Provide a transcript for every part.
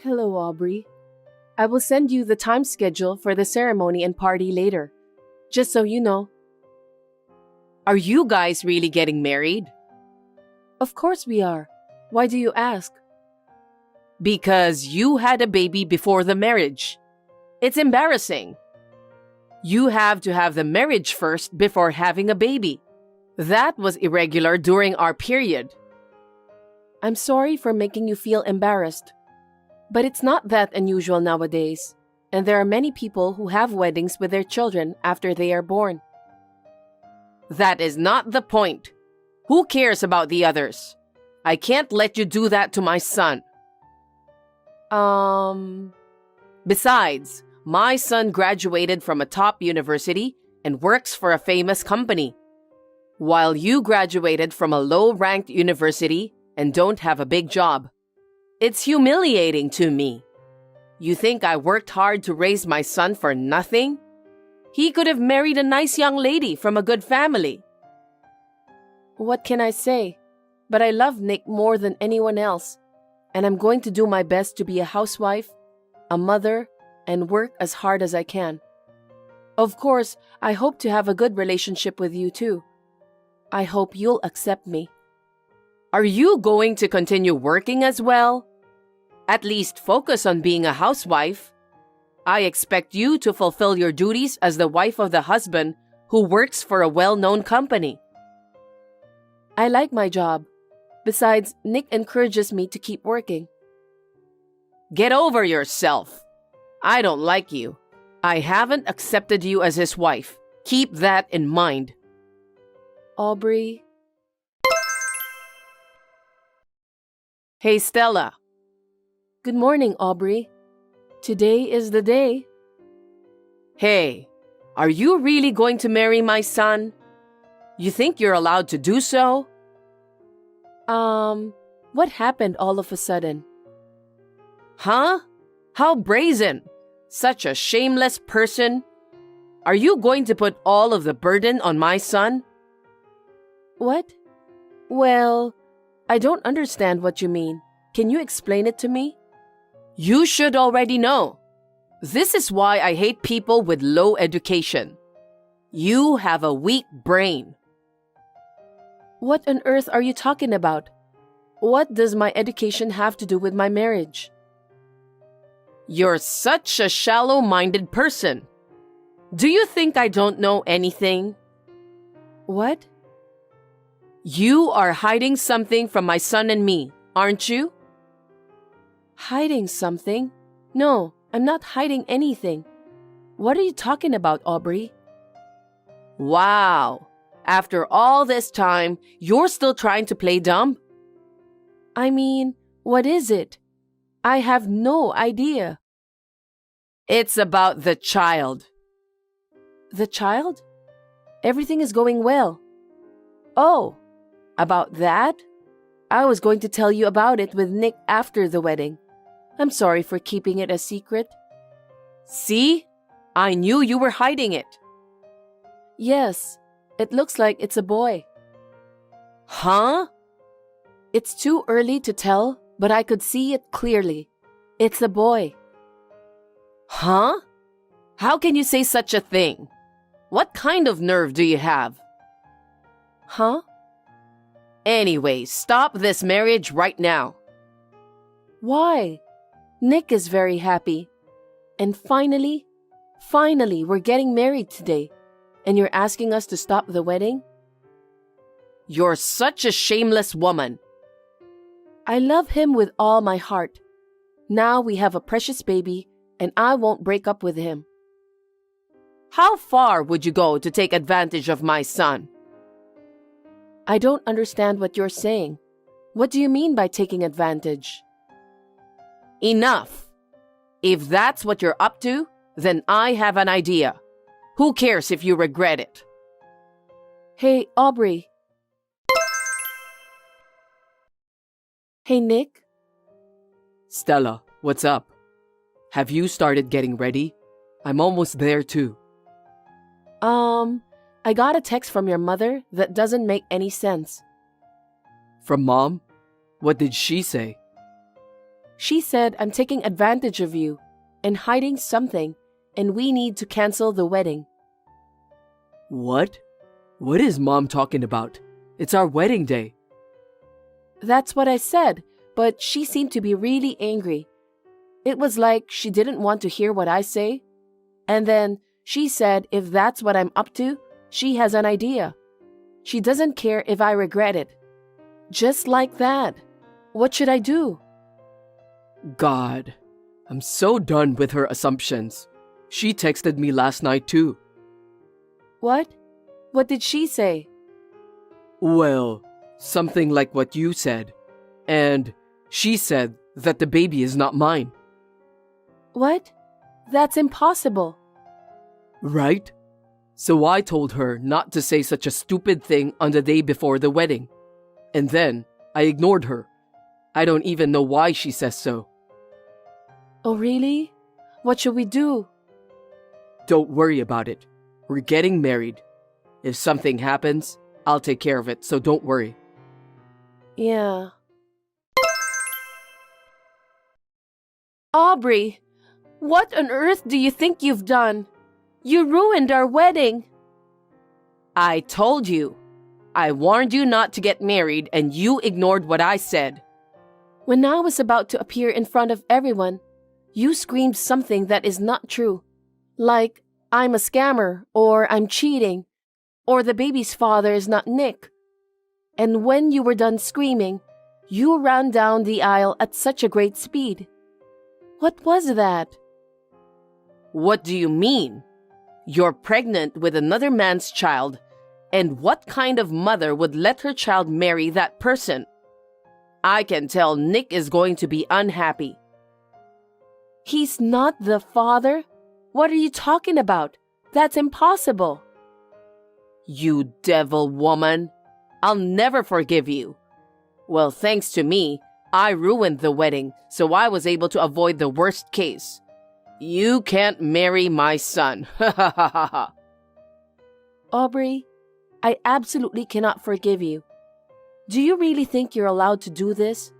Hello, Aubrey. I will send you the time schedule for the ceremony and party later. Just so you know. Are you guys really getting married? Of course we are. Why do you ask? Because you had a baby before the marriage. It's embarrassing. You have to have the marriage first before having a baby. That was irregular during our period. I'm sorry for making you feel embarrassed. But it's not that unusual nowadays, and there are many people who have weddings with their children after they are born. That is not the point. Who cares about the others? I can't let you do that to my son. Besides, my son graduated from a top university and works for a famous company, while you graduated from a low-ranked university and don't have a big job. It's humiliating to me. You think I worked hard to raise my son for nothing? He could have married a nice young lady from a good family. What can I say? But I love Nick more than anyone else, and I'm going to do my best to be a housewife, a mother, and work as hard as I can. Of course, I hope to have a good relationship with you too. I hope you'll accept me. Are you going to continue working as well? At least focus on being a housewife. I expect you to fulfill your duties as the wife of the husband who works for a well-known company. I like my job. Besides, Nick encourages me to keep working. Get over yourself. I don't like you. I haven't accepted you as his wife. Keep that in mind. Aubrey. Hey, Stella. Good morning, Aubrey. Today is the day. Hey, are you really going to marry my son? You think you're allowed to do so? What happened all of a sudden? Huh? How brazen! Such a shameless person. Are you going to put all of the burden on my son? What? Well, I don't understand what you mean. Can you explain it to me? You should already know. This is why I hate people with low education. You have a weak brain. What on earth are you talking about? What does my education have to do with my marriage? You're such a shallow-minded person. Do you think I don't know anything? What? You are hiding something from my son and me, aren't you? Hiding something? No, I'm not hiding anything. What are you talking about, Aubrey? Wow. After all this time, you're still trying to play dumb? I mean, what is it? I have no idea. It's about the child. The child? Everything is going well. Oh, about that? I was going to tell you about it with Nick after the wedding. I'm sorry for keeping it a secret. See? I knew you were hiding it. Yes, it looks like it's a boy. Huh? It's too early to tell, but I could see it clearly. It's a boy. Huh? How can you say such a thing? What kind of nerve do you have? Huh? Anyway, stop this marriage right now. Why? Nick is very happy. And finally, we're getting married today. And you're asking us to stop the wedding? You're such a shameless woman. I love him with all my heart. Now we have a precious baby, and I won't break up with him. How far would you go to take advantage of my son? I don't understand what you're saying. What do you mean by taking advantage? Enough. If that's what you're up to, then I have an idea. Who cares if you regret it? Hey, Aubrey. Hey, Nick. Stella, what's up? Have you started getting ready? I'm almost there too. I got a text from your mother that doesn't make any sense. From Mom? What did she say? She said I'm taking advantage of you and hiding something, and we need to cancel the wedding. What? What is Mom talking about? It's our wedding day. That's what I said, but she seemed to be really angry. It was like she didn't want to hear what I say. And then she said if that's what I'm up to, she has an idea. She doesn't care if I regret it. Just like that. What should I do? God, I'm so done with her assumptions. She texted me last night too. What? What did she say? Well, something like what you said. And she said that the baby is not mine. What? That's impossible. Right? So I told her not to say such a stupid thing on the day before the wedding. And then I ignored her. I don't even know why she says so. Oh, really? What should we do? Don't worry about it. We're getting married. If something happens, I'll take care of it, so don't worry. Yeah. Aubrey, what on earth do you think you've done? You ruined our wedding. I told you. I warned you not to get married and you ignored what I said. When I was about to appear in front of everyone, you screamed something that is not true. Like, I'm a scammer, or I'm cheating, or the baby's father is not Nick. And when you were done screaming, you ran down the aisle at such a great speed. What was that? What do you mean? You're pregnant with another man's child, and what kind of mother would let her child marry that person? I can tell Nick is going to be unhappy. He's not the father? What are you talking about? That's impossible. You devil woman. I'll never forgive you. Well, thanks to me, I ruined the wedding, so I was able to avoid the worst case. You can't marry my son. Ha ha ha ha ha. Aubrey, I absolutely cannot forgive you. Do you really think you're allowed to do this?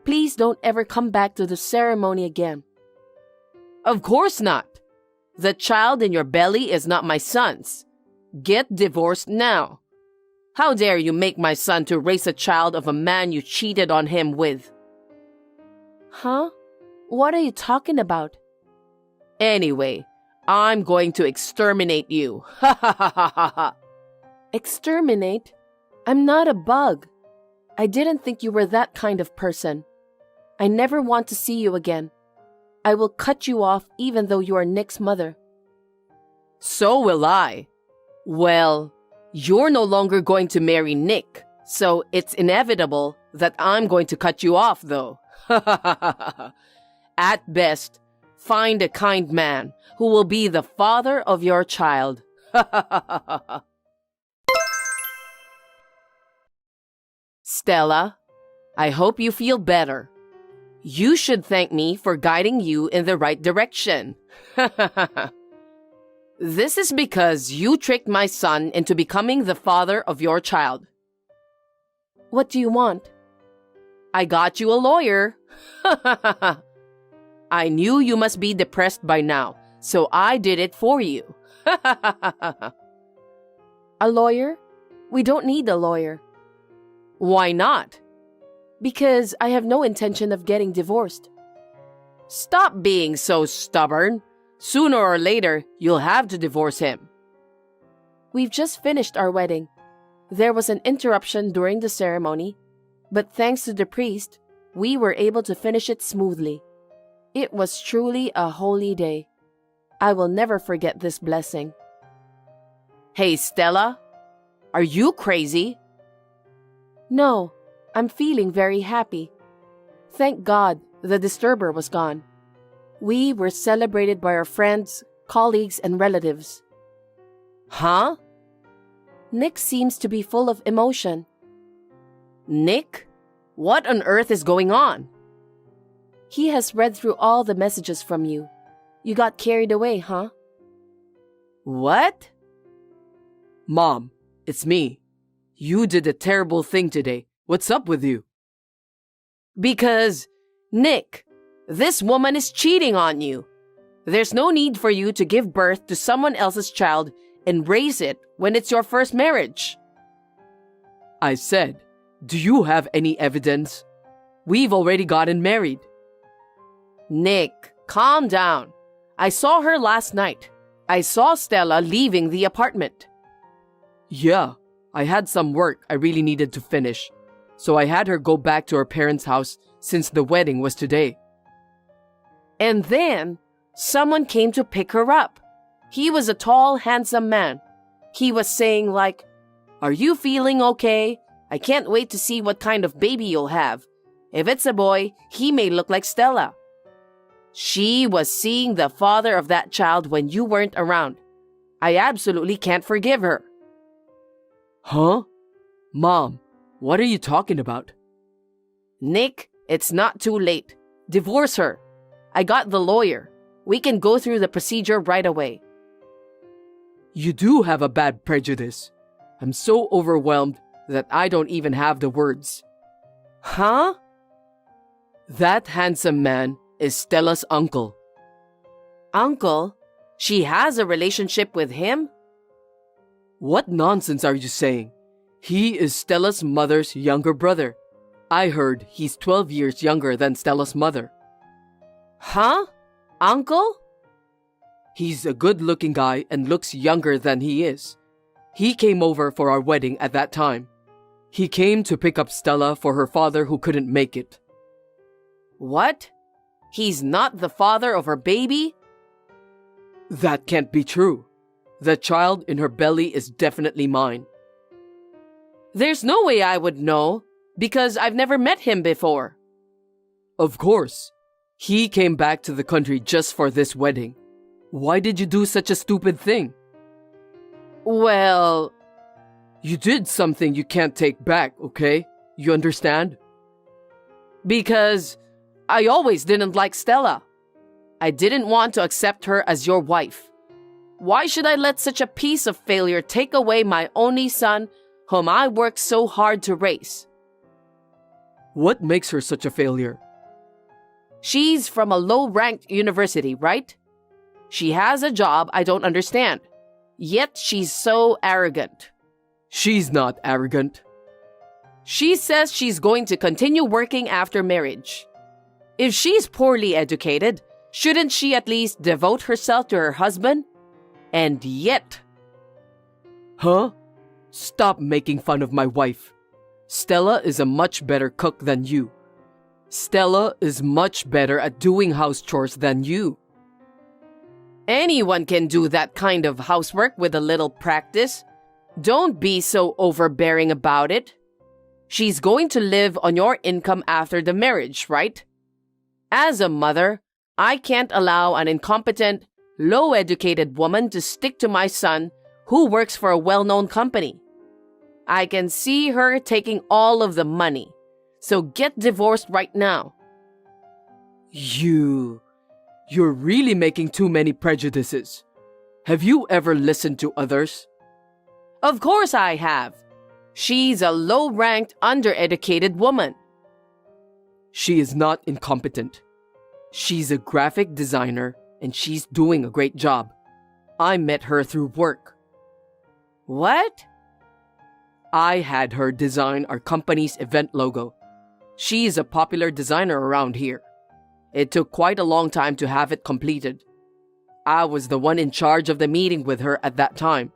Please don't ever come back to the ceremony again. Of course not. The child in your belly is not my son's. Get divorced now. How dare you make my son to raise a child of a man you cheated on him with? Huh? What are you talking about? Anyway, I'm going to exterminate you. Ha ha ha ha ha ha. Exterminate? I'm not a bug. I didn't think you were that kind of person. I never want to see you again. I will cut you off even though you are Nick's mother. So will I. Well, you're no longer going to marry Nick, so it's inevitable that I'm going to cut you off, though. At best, find a kind man who will be the father of your child. Stella, I hope you feel better. You should thank me for guiding you in the right direction. This is because you tricked my son into becoming the father of your child. What do you want? I got you a lawyer. I knew you must be depressed by now, so I did it for you. A lawyer? We don't need a lawyer. Why not? Because I have no intention of getting divorced. Stop being so stubborn. Sooner or later, you'll have to divorce him. We've just finished our wedding. There was an interruption during the ceremony, but thanks to the priest, we were able to finish it smoothly. It was truly a holy day. I will never forget this blessing. Hey, Stella, are you crazy? No, I'm feeling very happy. Thank God the disturber was gone. We were celebrated by our friends, colleagues, and relatives. Huh? Nick seems to be full of emotion. Nick? What on earth is going on? He has read through all the messages from you. You got carried away, huh? What? Mom, it's me. You did a terrible thing today. What's up with you? Because Nick, this woman is cheating on you. There's no need for you to give birth to someone else's child and raise it when it's your first marriage. I said, do you have any evidence? We've already gotten married. Nick, calm down. I saw her last night. I saw Stella leaving the apartment. Yeah, I had some work I really needed to finish, so I had her go back to her parents' house since the wedding was today. And then someone came to pick her up. He was a tall, handsome man. He was saying like, "Are you feeling okay? I can't wait to see what kind of baby you'll have. If it's a boy, he may look like Stella." She was seeing the father of that child when you weren't around. I absolutely can't forgive her. Huh? Mom, what are you talking about? Nick, it's not too late. Divorce her. I got the lawyer. We can go through the procedure right away. You do have a bad prejudice. I'm so overwhelmed that I don't even have the words. Huh? That handsome man is Stella's uncle. Uncle? She has a relationship with him? What nonsense are you saying? He is Stella's mother's younger brother. I heard he's 12 years younger than Stella's mother. Huh? Uncle? He's a good-looking guy and looks younger than he is. He came over for our wedding at that time. He came to pick up Stella for her father who couldn't make it. What? He's not the father of her baby? That can't be true. The child in her belly is definitely mine. There's no way I would know, because I've never met him before. Of course. He came back to the country just for this wedding. Why did you do such a stupid thing? Well, you did something you can't take back, okay? You understand? Because I always didn't like Stella. I didn't want to accept her as your wife. Why should I let such a piece of failure take away my only son, whom I worked so hard to raise? What makes her such a failure? She's from a low-ranked university, right? She has a job I don't understand. Yet she's so arrogant. She's not arrogant. She says she's going to continue working after marriage. If she's poorly educated, shouldn't she at least devote herself to her husband? And yet... Huh? Stop making fun of my wife. Stella is a much better cook than you. Stella is much better at doing house chores than you. Anyone can do that kind of housework with a little practice. Don't be so overbearing about it. She's going to live on your income after the marriage, right? As a mother, I can't allow an incompetent, low-educated woman to stick to my son who works for a well-known company. I can see her taking all of the money. So get divorced right now. You're really making too many prejudices. Have you ever listened to others? Of course I have. She's a low-ranked, undereducated woman. She is not incompetent. She's a graphic designer and she's doing a great job. I met her through work. What? I had her design our company's event logo. She is a popular designer around here. It took quite a long time to have it completed. I was the one in charge of the meeting with her at that time.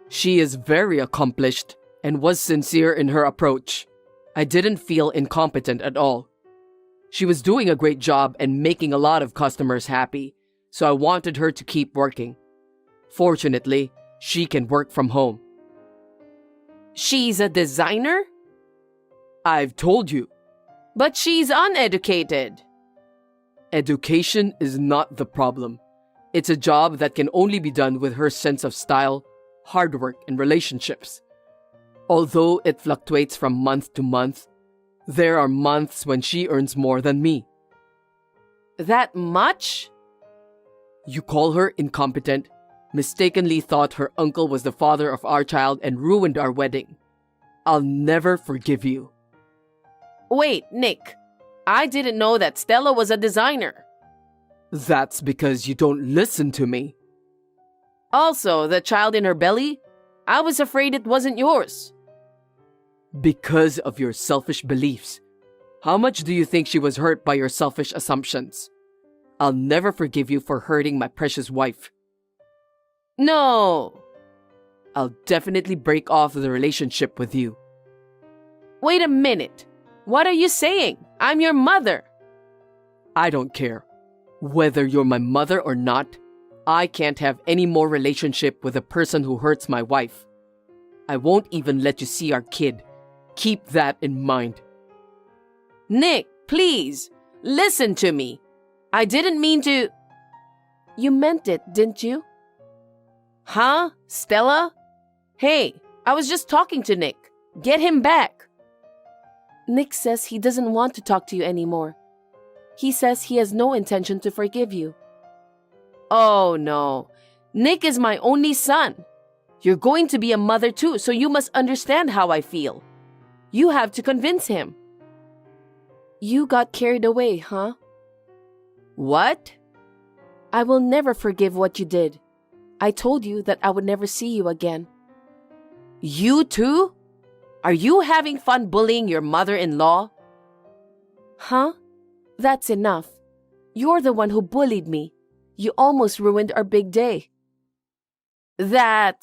She is very accomplished and was sincere in her approach. I didn't feel incompetent at all. She was doing a great job and making a lot of customers happy, so I wanted her to keep working. Fortunately, she can work from home. She's a designer? I've told you. But she's uneducated. Education is not the problem. It's a job that can only be done with her sense of style, hard work, and relationships. Although it fluctuates from month to month, there are months when she earns more than me. That much? You call her incompetent, mistakenly thought her uncle was the father of our child and ruined our wedding. I'll never forgive you. Wait, Nick. I didn't know that Stella was a designer. That's because you don't listen to me. Also, the child in her belly, I was afraid it wasn't yours. Because of your selfish beliefs. How much do you think she was hurt by your selfish assumptions? I'll never forgive you for hurting my precious wife. No. I'll definitely break off the relationship with you. Wait a minute. What are you saying? I'm your mother. I don't care. Whether you're my mother or not, I can't have any more relationship with a person who hurts my wife. I won't even let you see our kid. Keep that in mind. Nick, please, listen to me. I didn't mean to... You meant it, didn't you? Huh? Stella? Hey, I was just talking to Nick. Get him back. Nick says he doesn't want to talk to you anymore. He says he has no intention to forgive you. Oh no. Nick is my only son. You're going to be a mother too, so you must understand how I feel. You have to convince him. You got carried away, huh? What? I will never forgive what you did. I told you that I would never see you again. You too? Are you having fun bullying your mother-in-law? Huh? That's enough. You're the one who bullied me. You almost ruined our big day. That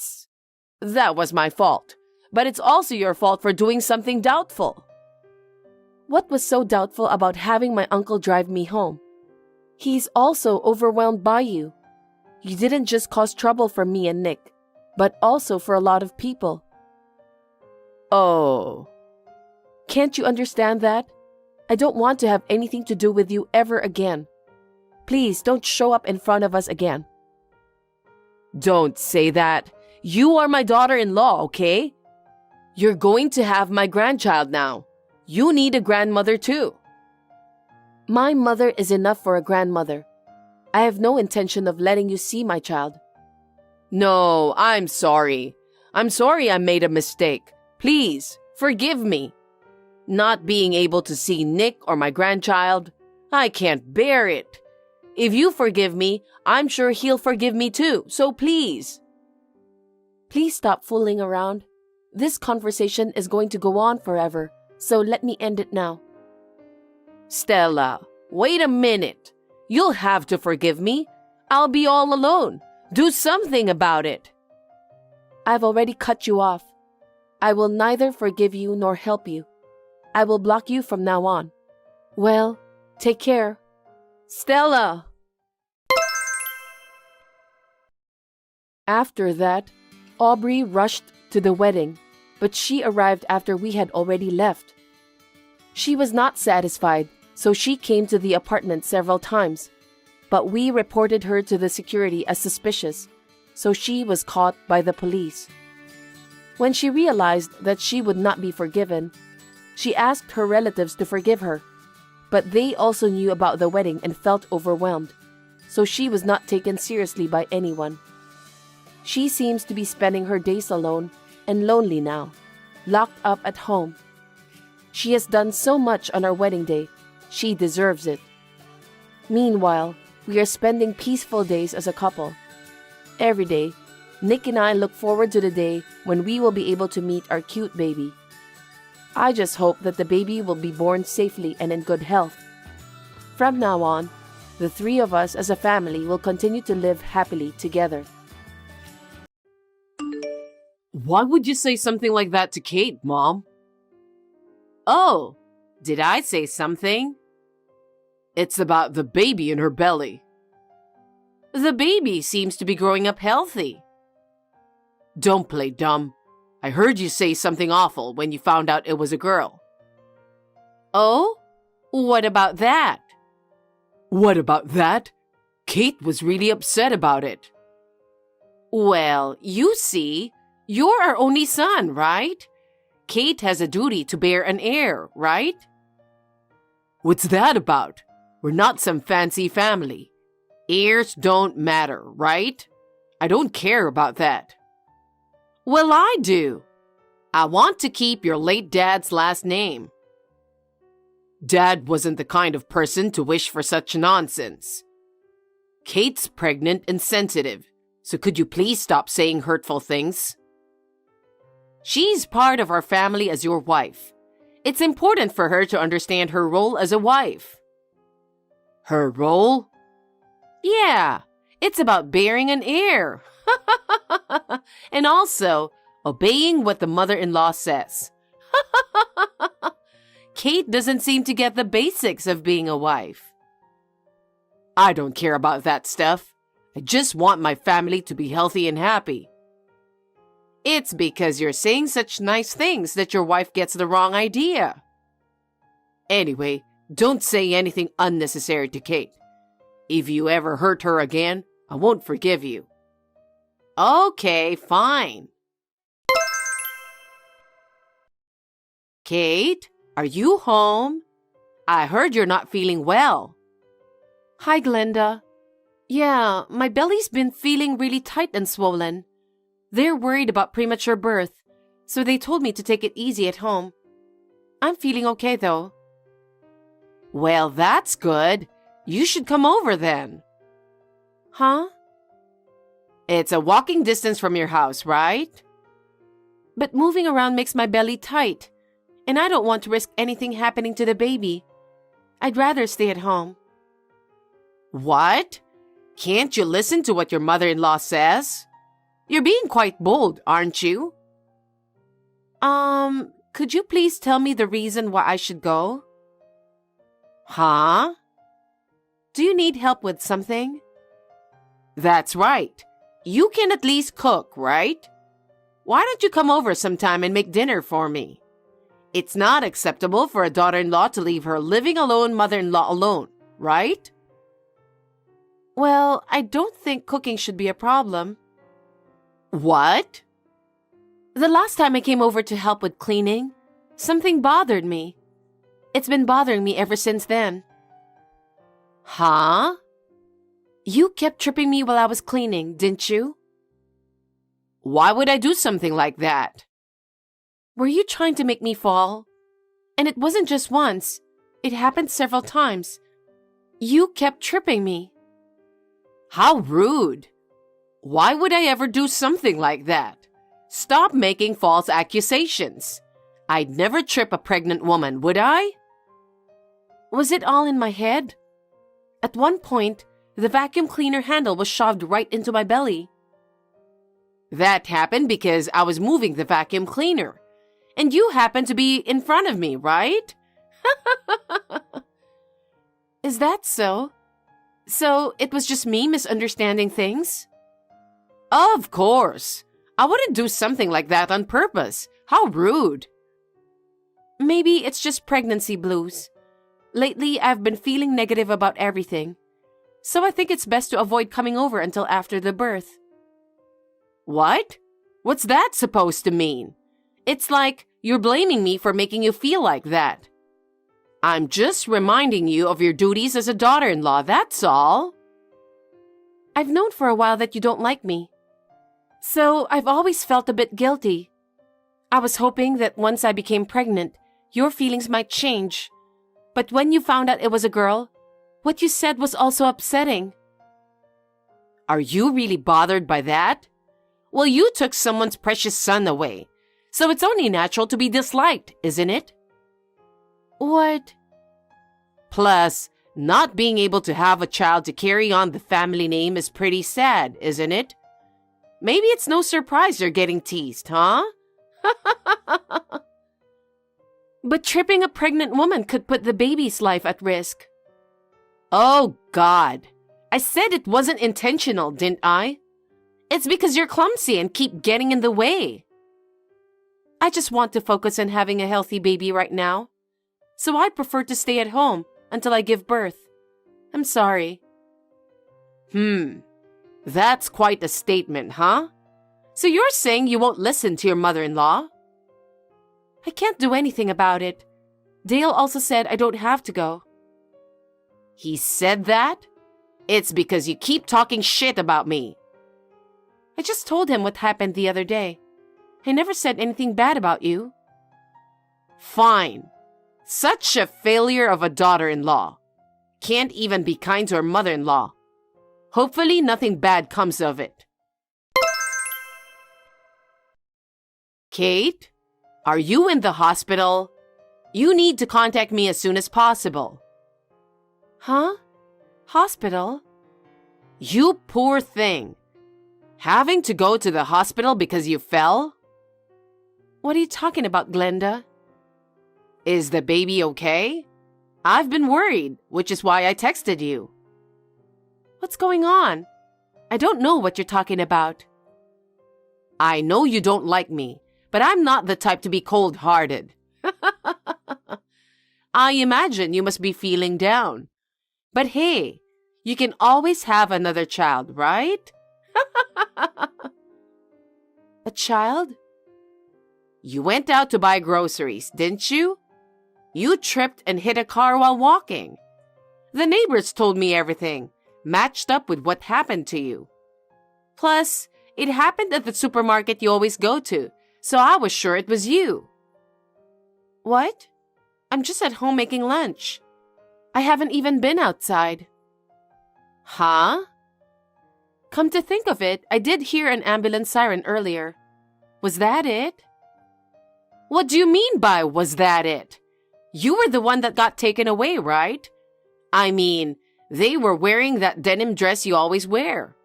was my fault. But it's also your fault for doing something doubtful. What was so doubtful about having my uncle drive me home? He's also overwhelmed by you. You didn't just cause trouble for me and Nick, but also for a lot of people. Oh. Can't you understand that? I don't want to have anything to do with you ever again. Please don't show up in front of us again. Don't say that. You are my daughter-in-law, okay? You're going to have my grandchild now. You need a grandmother too. My mother is enough for a grandmother. I have no intention of letting you see my child. No, I'm sorry. I'm sorry I made a mistake. Please, forgive me. Not being able to see Nick or my grandchild, I can't bear it. If you forgive me, I'm sure he'll forgive me too, so please. Please stop fooling around. This conversation is going to go on forever, so let me end it now. Stella, wait a minute. You'll have to forgive me. I'll be all alone. Do something about it. I've already cut you off. I will neither forgive you nor help you. I will block you from now on. Well, take care. Stella! After that, Aubrey rushed to the wedding, but she arrived after we had already left. She was not satisfied, so she came to the apartment several times, but we reported her to the security as suspicious, so she was caught by the police. When she realized that she would not be forgiven, she asked her relatives to forgive her, but they also knew about the wedding and felt overwhelmed, so she was not taken seriously by anyone. She seems to be spending her days alone and lonely now, locked up at home. She has done so much on our wedding day. She deserves it. Meanwhile, we are spending peaceful days as a couple. Every day, Nick and I look forward to the day when we will be able to meet our cute baby. I just hope that the baby will be born safely and in good health. From now on, the three of us as a family will continue to live happily together. Why would you say something like that to Kate, Mom? Oh, did I say something? It's about the baby in her belly. The baby seems to be growing up healthy. Don't play dumb. I heard you say something awful when you found out it was a girl. Oh? What about that? What about that? Kate was really upset about it. Well, you see, you're our only son, right? Kate has a duty to bear an heir, right? What's that about? We're not some fancy family. Heirs don't matter, right? I don't care about that. Well, I do. I want to keep your late dad's last name. Dad wasn't the kind of person to wish for such nonsense. Kate's pregnant and sensitive, so could you please stop saying hurtful things? She's part of our family as your wife. It's important for her to understand her role as a wife. Her role? Yeah, it's about bearing an heir. And also, obeying what the mother-in-law says. Kate doesn't seem to get the basics of being a wife. I don't care about that stuff. I just want my family to be healthy and happy. It's because you're saying such nice things that your wife gets the wrong idea. Anyway, don't say anything unnecessary to Kate. If you ever hurt her again, I won't forgive you. Okay, fine. Kate, are you home? I heard you're not feeling well. Hi, Glenda. Yeah, my belly's been feeling really tight and swollen. They're worried about premature birth, so they told me to take it easy at home. I'm feeling okay, though. Well, that's good. You should come over then. Huh? It's a walking distance from your house, right? But moving around makes my belly tight, and I don't want to risk anything happening to the baby. I'd rather stay at home. What? Can't you listen to what your mother-in-law says? You're being quite bold, aren't you? Could you please tell me the reason why I should go? Huh? Do you need help with something? That's right. You can at least cook, right? Why don't you come over sometime and make dinner for me? It's not acceptable for a daughter-in-law to leave her living alone mother-in-law alone, right? Well, I don't think cooking should be a problem. What? The last time I came over to help with cleaning, something bothered me. It's been bothering me ever since then. Huh? You kept tripping me while I was cleaning, didn't you? Why would I do something like that? Were you trying to make me fall? And it wasn't just once. It happened several times. You kept tripping me. How rude. Why would I ever do something like that? Stop making false accusations. I'd never trip a pregnant woman, would I? Was it all in my head? At one point, the vacuum cleaner handle was shoved right into my belly. That happened because I was moving the vacuum cleaner. And you happened to be in front of me, right? Is that so? So it was just me misunderstanding things? Of course. I wouldn't do something like that on purpose. How rude. Maybe it's just pregnancy blues. Lately, I've been feeling negative about everything. So I think it's best to avoid coming over until after the birth. What? What's that supposed to mean? It's like you're blaming me for making you feel like that. I'm just reminding you of your duties as a daughter-in-law, that's all. I've known for a while that you don't like me. So I've always felt a bit guilty. I was hoping that once I became pregnant, your feelings might change. But when you found out it was a girl, what you said was also upsetting. Are you really bothered by that? Well, you took someone's precious son away, so it's only natural to be disliked, isn't it? What? Plus, not being able to have a child to carry on the family name is pretty sad, isn't it? Maybe it's no surprise you're getting teased, huh? But tripping a pregnant woman could put the baby's life at risk. Oh, God. I said it wasn't intentional, didn't I? It's because you're clumsy and keep getting in the way. I just want to focus on having a healthy baby right now. So I'd prefer to stay at home until I give birth. I'm sorry. That's quite a statement, huh? So you're saying you won't listen to your mother-in-law? I can't do anything about it. Dale also said I don't have to go. He said that? It's because you keep talking shit about me. I just told him what happened the other day. I never said anything bad about you. Fine. Such a failure of a daughter-in-law. Can't even be kind to her mother-in-law. Hopefully nothing bad comes of it. Kate, are you in the hospital? You need to contact me as soon as possible. Huh? Hospital? You poor thing. Having to go to the hospital because you fell? What are you talking about, Glenda? Is the baby okay? I've been worried, which is why I texted you. What's going on? I don't know what you're talking about. I know you don't like me, but I'm not the type to be cold-hearted. I imagine you must be feeling down. But hey, you can always have another child, right? A child? You went out to buy groceries, didn't you? You tripped and hit a car while walking. The neighbors told me everything, matched up with what happened to you. Plus, it happened at the supermarket you always go to, so I was sure it was you. What? I'm just at home making lunch. I haven't even been outside. Huh? Come to think of it, I did hear an ambulance siren earlier. Was that it? What do you mean by was that it? You were the one that got taken away, right? I mean, they were wearing that denim dress you always wear.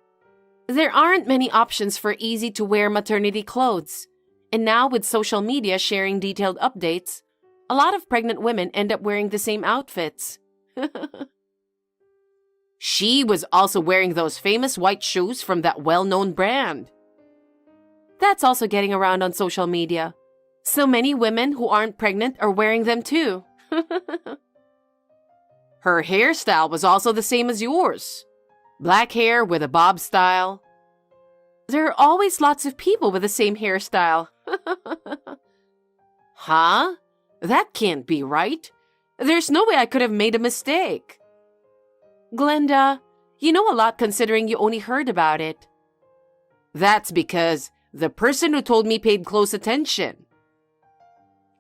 There aren't many options for easy-to-wear maternity clothes. And now with social media sharing detailed updates, a lot of pregnant women end up wearing the same outfits. She was also wearing those famous white shoes from that well-known brand. That's also getting around on social media. So many women who aren't pregnant are wearing them too. Her hairstyle was also the same as yours. Black hair with a bob style. There are always lots of people with the same hairstyle. Huh? That can't be right. There's no way I could have made a mistake. Glenda, you know a lot considering you only heard about it. That's because the person who told me paid close attention.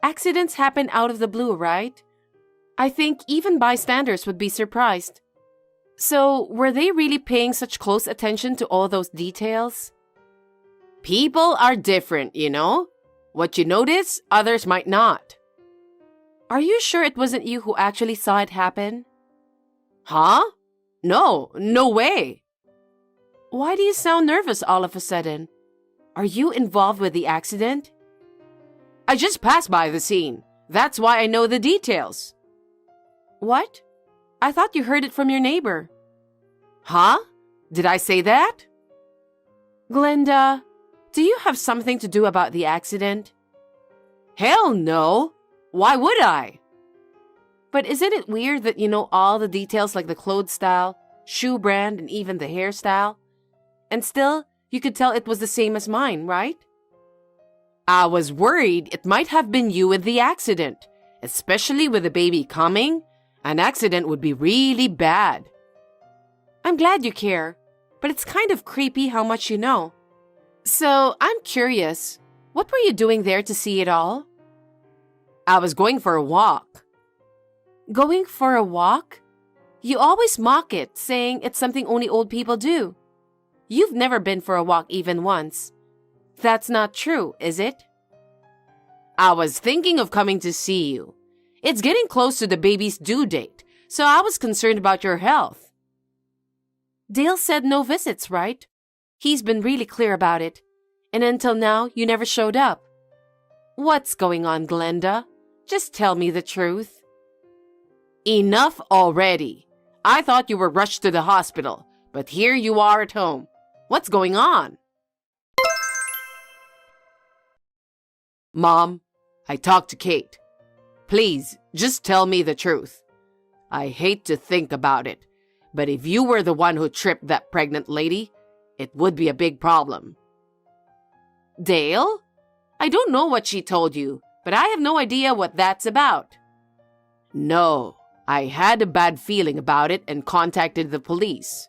Accidents happen out of the blue, right? I think even bystanders would be surprised. So, were they really paying such close attention to all those details? People are different, you know? What you notice, others might not. Are you sure it wasn't you who actually saw it happen? Huh? No way. Why do you sound nervous all of a sudden? Are you involved with the accident? I just passed by the scene. That's why I know the details. What? I thought you heard it from your neighbor. Huh? Did I say that? Glenda, do you have something to do about the accident? Hell no. Why would I? But isn't it weird that you know all the details like the clothes style, shoe brand, and even the hairstyle? And still, you could tell it was the same as mine, right? I was worried it might have been you in the accident, especially with the baby coming. An accident would be really bad. I'm glad you care, but it's kind of creepy how much you know. So, I'm curious, what were you doing there to see it all? I was going for a walk. Going for a walk? You always mock it, saying it's something only old people do. You've never been for a walk even once. That's not true, is it? I was thinking of coming to see you. It's getting close to the baby's due date, so I was concerned about your health. Dale said no visits, right? He's been really clear about it. And until now, you never showed up. What's going on, Glenda? Just tell me the truth. Enough already. I thought you were rushed to the hospital, but here you are at home. What's going on? Mom, I talked to Kate. Please, just tell me the truth. I hate to think about it, but if you were the one who tripped that pregnant lady, it would be a big problem. Dale? I don't know what she told you, but I have no idea what that's about. No, I had a bad feeling about it and contacted the police.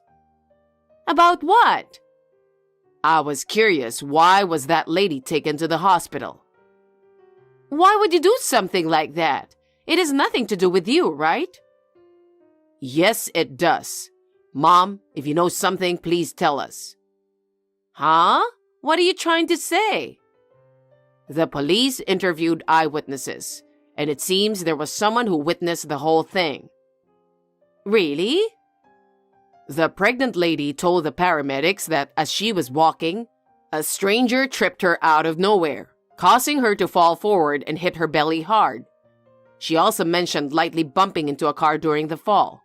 About what? I was curious, why was that lady taken to the hospital? Why would you do something like that? It has nothing to do with you, right? Yes, it does. Mom, if you know something, please tell us. Huh? What are you trying to say? The police interviewed eyewitnesses, and it seems there was someone who witnessed the whole thing. Really? The pregnant lady told the paramedics that as she was walking, a stranger tripped her out of nowhere, causing her to fall forward and hit her belly hard. She also mentioned lightly bumping into a car during the fall.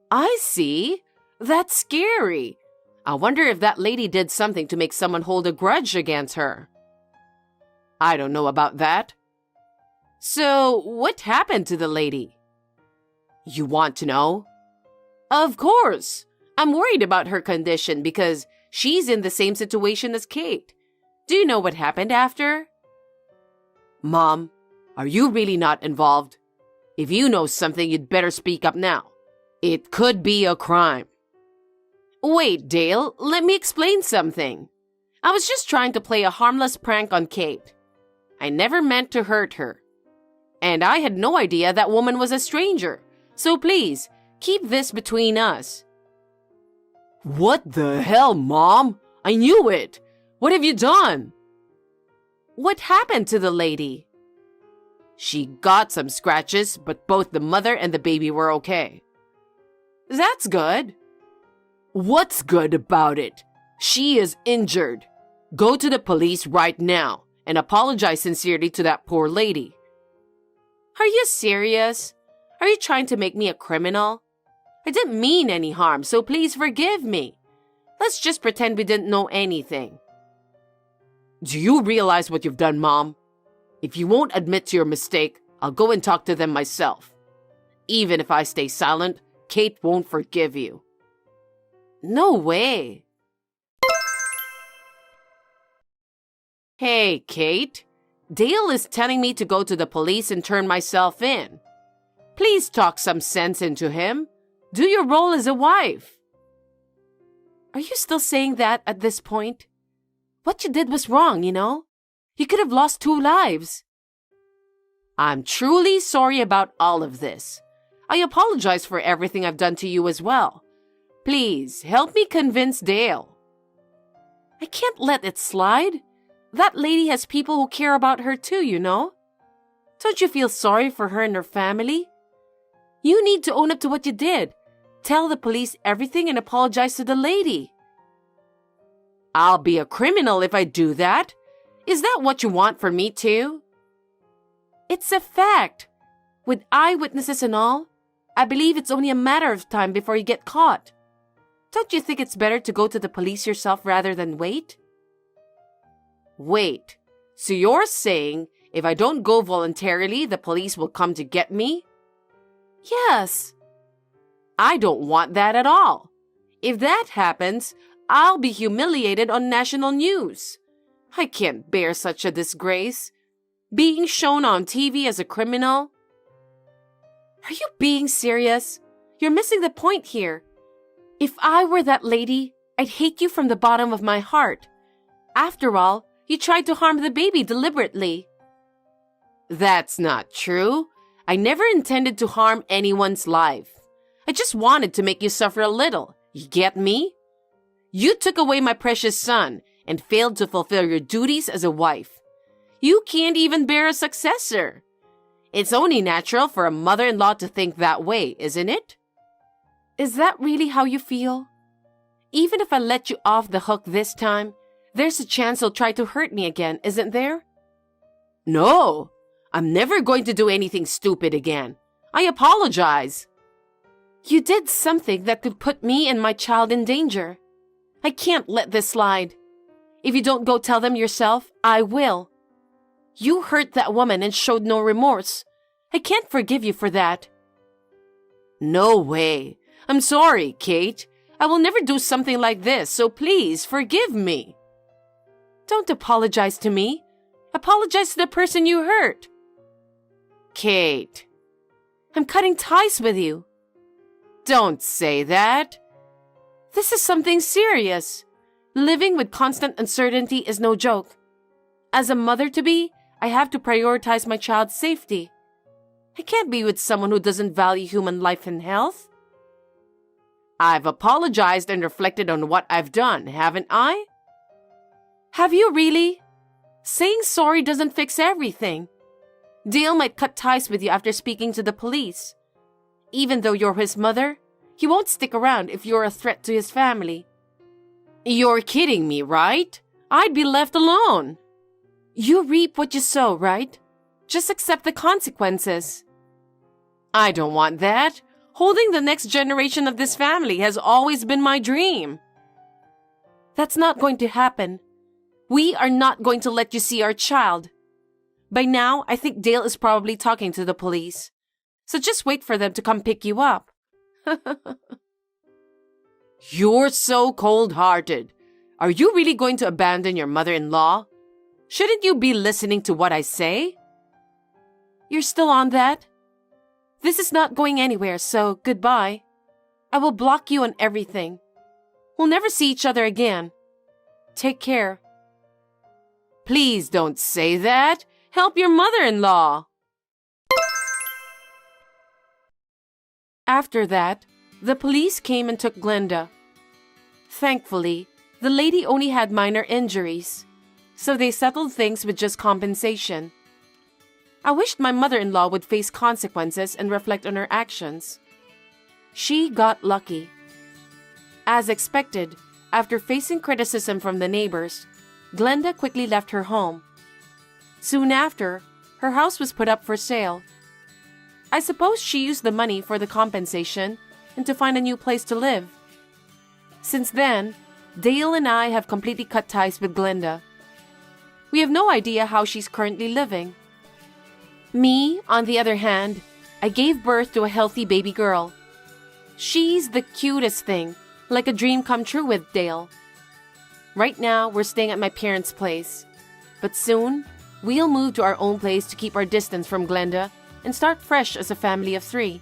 I see. That's scary. I wonder if that lady did something to make someone hold a grudge against her. I don't know about that. So, what happened to the lady? You want to know? Of course. I'm worried about her condition because she's in the same situation as Kate. Do you know what happened after? Mom, are you really not involved? If you know something, you'd better speak up now. It could be a crime. Wait, Dale, let me explain something. I was just trying to play a harmless prank on Kate. I never meant to hurt her. And I had no idea that woman was a stranger. So please, keep this between us. What the hell, Mom? I knew it. What have you done? What happened to the lady? She got some scratches, but both the mother and the baby were okay. That's good. What's good about it? She is injured. Go to the police right now and apologize sincerely to that poor lady. Are you serious? Are you trying to make me a criminal? I didn't mean any harm, so please forgive me. Let's just pretend we didn't know anything. Do you realize what you've done, Mom? If you won't admit to your mistake, I'll go and talk to them myself. Even if I stay silent, Kate won't forgive you. No way. Hey, Kate. Dale is telling me to go to the police and turn myself in. Please talk some sense into him. Do your role as a wife. Are you still saying that at this point? What you did was wrong, you know? You could have lost 2 lives. I'm truly sorry about all of this. I apologize for everything I've done to you as well. Please, help me convince Dale. I can't let it slide. That lady has people who care about her too, you know? Don't you feel sorry for her and her family? You need to own up to what you did. Tell the police everything and apologize to the lady. I'll be a criminal if I do that. Is that what you want for me too? It's a fact. With eyewitnesses and all, I believe it's only a matter of time before you get caught. Don't you think it's better to go to the police yourself rather than wait? Wait, so you're saying if I don't go voluntarily, the police will come to get me? Yes. I don't want that at all. If that happens, I'll be humiliated on national news. I can't bear such a disgrace. Being shown on TV as a criminal. Are you being serious? You're missing the point here. If I were that lady, I'd hate you from the bottom of my heart. After all, you tried to harm the baby deliberately. That's not true. I never intended to harm anyone's life. I just wanted to make you suffer a little. You get me? You took away my precious son and failed to fulfill your duties as a wife. You can't even bear a successor. It's only natural for a mother-in-law to think that way, isn't it? Is that really how you feel? Even if I let you off the hook this time, there's a chance he'll try to hurt me again, isn't there? No, I'm never going to do anything stupid again. I apologize. You did something that could put me and my child in danger. I can't let this slide. If you don't go tell them yourself, I will. You hurt that woman and showed no remorse. I can't forgive you for that. No way. I'm sorry, Kate. I will never do something like this, so please forgive me. Don't apologize to me. Apologize to the person you hurt. Kate, I'm cutting ties with you. Don't say that. This is something serious. Living with constant uncertainty is no joke. As a mother-to-be, I have to prioritize my child's safety. I can't be with someone who doesn't value human life and health. I've apologized and reflected on what I've done, haven't I? Have you really? Saying sorry doesn't fix everything. Dale might cut ties with you after speaking to the police. Even though you're his mother, he won't stick around if you're a threat to his family. You're kidding me, right? I'd be left alone. You reap what you sow, right? Just accept the consequences. I don't want that. Holding the next generation of this family has always been my dream. That's not going to happen. We are not going to let you see our child. By now, I think Dale is probably talking to the police. So just wait for them to come pick you up. You're so cold-hearted. Are you really going to abandon your mother-in-law? Shouldn't you be listening to what I say? You're still on that? This is not going anywhere, so goodbye. I will block you on everything. We'll never see each other again. Take care. Please don't say that. Help your mother-in-law. After that, the police came and took Glenda. Thankfully, the lady only had minor injuries, so they settled things with just compensation. I wished my mother-in-law would face consequences and reflect on her actions. She got lucky. As expected, after facing criticism from the neighbors, Glenda quickly left her home. Soon after, her house was put up for sale. I suppose she used the money for the compensation and to find a new place to live. Since then, Dale and I have completely cut ties with Glenda. We have no idea how she's currently living. Me, on the other hand, I gave birth to a healthy baby girl. She's the cutest thing, like a dream come true with Dale. Right now, we're staying at my parents' place. But soon, we'll move to our own place to keep our distance from Glenda and start fresh as a family of 3.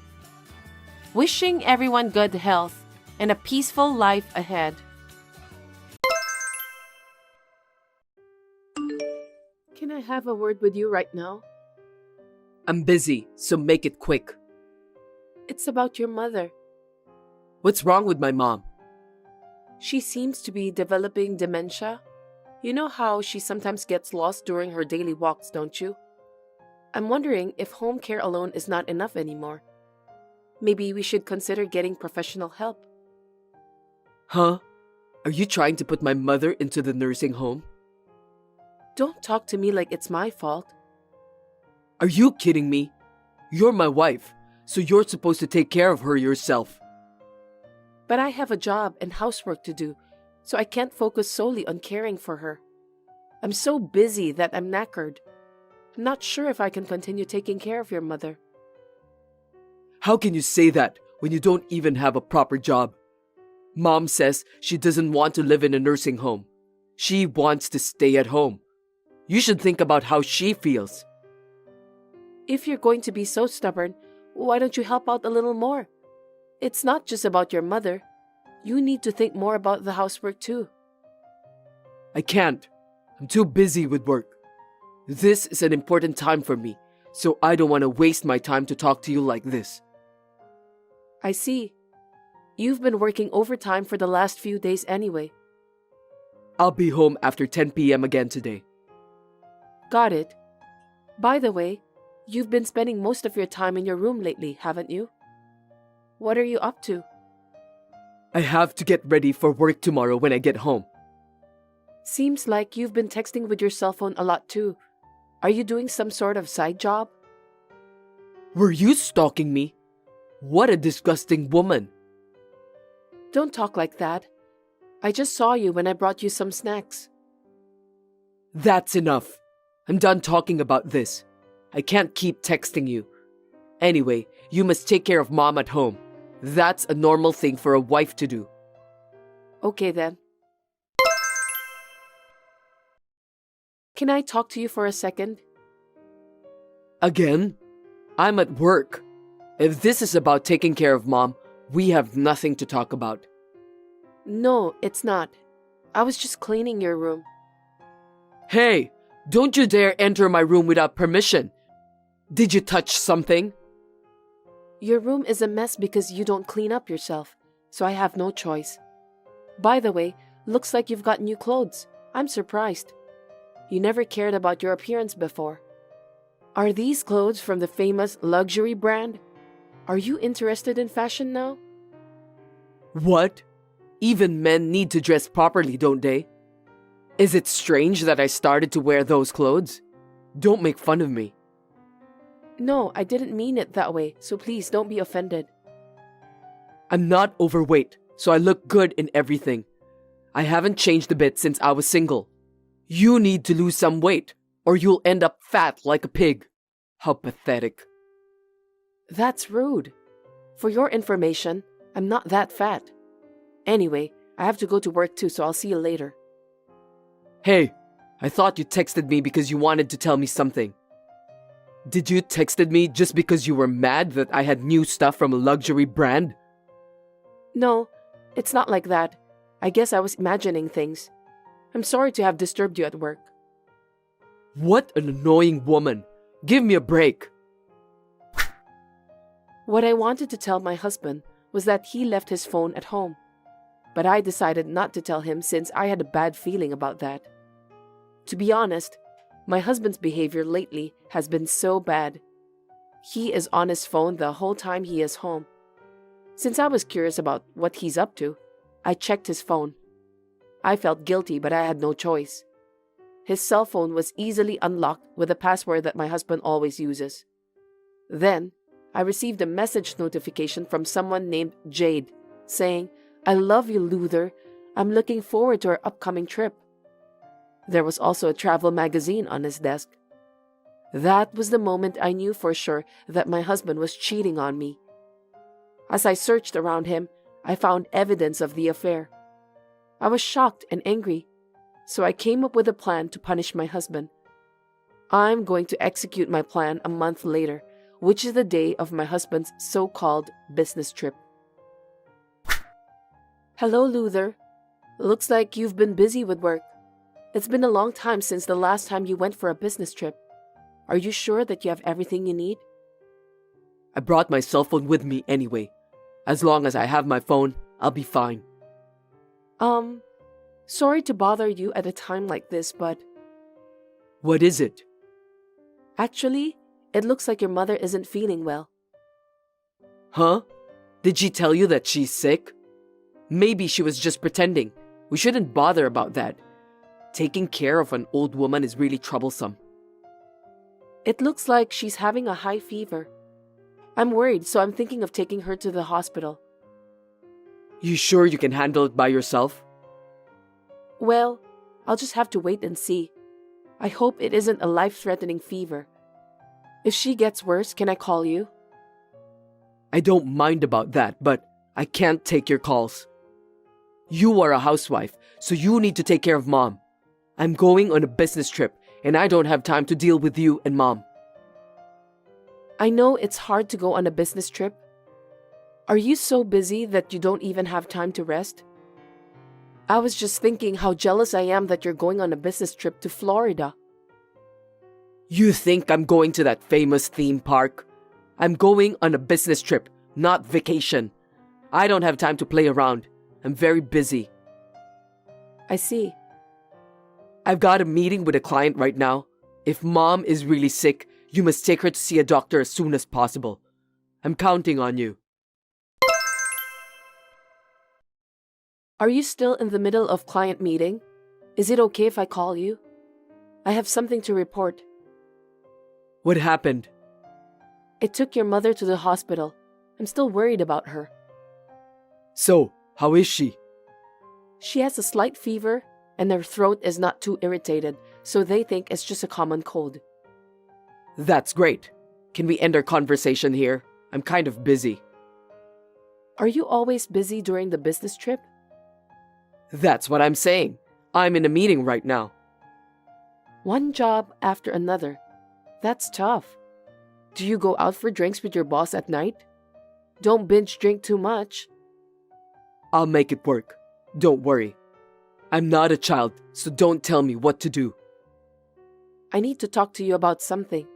Wishing everyone good health and a peaceful life ahead. Can I have a word with you right now? I'm busy, so make it quick. It's about your mother. What's wrong with my mom? She seems to be developing dementia. You know how she sometimes gets lost during her daily walks, don't you? I'm wondering if home care alone is not enough anymore. Maybe we should consider getting professional help. Huh? Are you trying to put my mother into the nursing home? Don't talk to me like it's my fault. Are you kidding me? You're my wife, so you're supposed to take care of her yourself. But I have a job and housework to do, so I can't focus solely on caring for her. I'm so busy that I'm knackered. I'm not sure if I can continue taking care of your mother. How can you say that when you don't even have a proper job? Mom says she doesn't want to live in a nursing home. She wants to stay at home. You should think about how she feels. If you're going to be so stubborn, why don't you help out a little more? It's not just about your mother. You need to think more about the housework too. I can't. I'm too busy with work. This is an important time for me, so I don't want to waste my time to talk to you like this. I see. You've been working overtime for the last few days anyway. I'll be home after 10 p.m. again today. Got it. By the way, you've been spending most of your time in your room lately, haven't you? What are you up to? I have to get ready for work tomorrow when I get home. Seems like you've been texting with your cell phone a lot too. Are you doing some sort of side job? Were you stalking me? What a disgusting woman. Don't talk like that. I just saw you when I brought you some snacks. That's enough. I'm done talking about this. I can't keep texting you. Anyway, you must take care of Mom at home. That's a normal thing for a wife to do. Okay then. Can I talk to you for a second? Again? I'm at work. If this is about taking care of Mom, we have nothing to talk about. No, it's not. I was just cleaning your room. Hey, don't you dare enter my room without permission. Did you touch something? Your room is a mess because you don't clean up yourself, so I have no choice. By the way, looks like you've got new clothes. I'm surprised. You never cared about your appearance before. Are these clothes from the famous luxury brand? Are you interested in fashion now? What? Even men need to dress properly, don't they? Is it strange that I started to wear those clothes? Don't make fun of me. No, I didn't mean it that way, so please don't be offended. I'm not overweight, so I look good in everything. I haven't changed a bit since I was single. You need to lose some weight, or you'll end up fat like a pig. How pathetic. That's rude. For your information, I'm not that fat. Anyway, I have to go to work too, so I'll see you later. Hey, I thought you texted me because you wanted to tell me something. Did you texted me just because you were mad that I had new stuff from a luxury brand? No, it's not like that. I guess I was imagining things. I'm sorry to have disturbed you at work. What an annoying woman. Give me a break. What I wanted to tell my husband was that he left his phone at home. But I decided not to tell him since I had a bad feeling about that. To be honest, my husband's behavior lately has been so bad. He is on his phone the whole time he is home. Since I was curious about what he's up to, I checked his phone. I felt guilty, but I had no choice. His cell phone was easily unlocked with a password that my husband always uses. Then, I received a message notification from someone named Jade saying, "I love you, Luther. I'm looking forward to our upcoming trip." There was also a travel magazine on his desk. That was the moment I knew for sure that my husband was cheating on me. As I searched around him, I found evidence of the affair. I was shocked and angry, so I came up with a plan to punish my husband. I'm going to execute my plan a month later, which is the day of my husband's so-called business trip. Hello, Luther. Looks like you've been busy with work. It's been a long time since the last time you went for a business trip. Are you sure that you have everything you need? I brought my cell phone with me anyway. As long as I have my phone, I'll be fine. Sorry to bother you at a time like this, but What is it? actually, it looks like your mother isn't feeling well. Huh? Did she tell you that she's sick? Maybe she was just pretending. We shouldn't bother about that. Taking care of an old woman is really troublesome. It looks like she's having a high fever. I'm worried, so I'm thinking of taking her to the hospital. You sure you can handle it by yourself? Well, I'll just have to wait and see. I hope it isn't a life-threatening fever. If she gets worse, can I call you? I don't mind about that, but I can't take your calls. You are a housewife, so you need to take care of Mom. I'm going on a business trip, and I don't have time to deal with you and Mom. I know it's hard to go on a business trip. Are you so busy that you don't even have time to rest? I was just thinking how jealous I am that you're going on a business trip to Florida. You think I'm going to that famous theme park? I'm going on a business trip, not vacation. I don't have time to play around. I'm very busy. I see. I've got a meeting with a client right now. If Mom is really sick, you must take her to see a doctor as soon as possible. I'm counting on you. Are you still in the middle of client meeting? Is it okay if I call you? I have something to report. What happened? I took your mother to the hospital. I'm still worried about her. So, how is she? She has a slight fever, and her throat is not too irritated, so they think it's just a common cold. That's great. Can we end our conversation here? I'm kind of busy. Are you always busy during the business trip? That's what I'm saying. I'm in a meeting right now. One job after another. That's tough. Do you go out for drinks with your boss at night? Don't binge drink too much. I'll make it work. Don't worry. I'm not a child, so don't tell me what to do. I need to talk to you about something.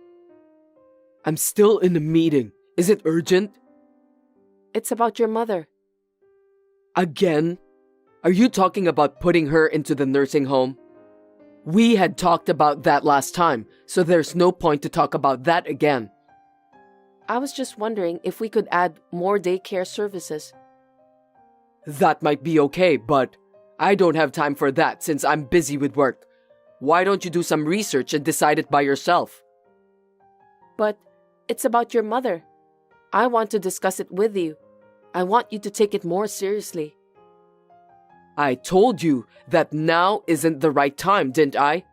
I'm still in a meeting. Is it urgent? It's about your mother. Again? Are you talking about putting her into the nursing home? We had talked about that last time, so there's no point to talk about that again. I was just wondering if we could add more daycare services. That might be okay, but I don't have time for that since I'm busy with work. Why don't you do some research and decide it by yourself? But it's about your mother. I want to discuss it with you. I want you to take it more seriously. I told you that now isn't the right time, didn't I?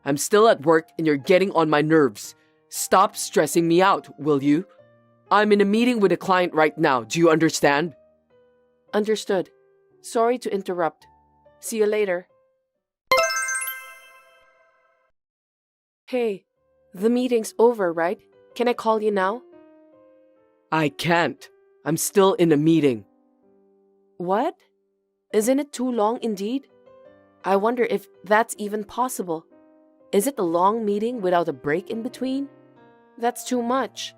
I'm still at work and you're getting on my nerves. Stop stressing me out, will you? I'm in a meeting with a client right now. Do you understand? Understood. Sorry to interrupt. See you later. Hey, the meeting's over, right? Can I call you now? I can't. I'm still in a meeting. What? Isn't it too long indeed? I wonder if that's even possible. Is it a long meeting without a break in between? That's too much.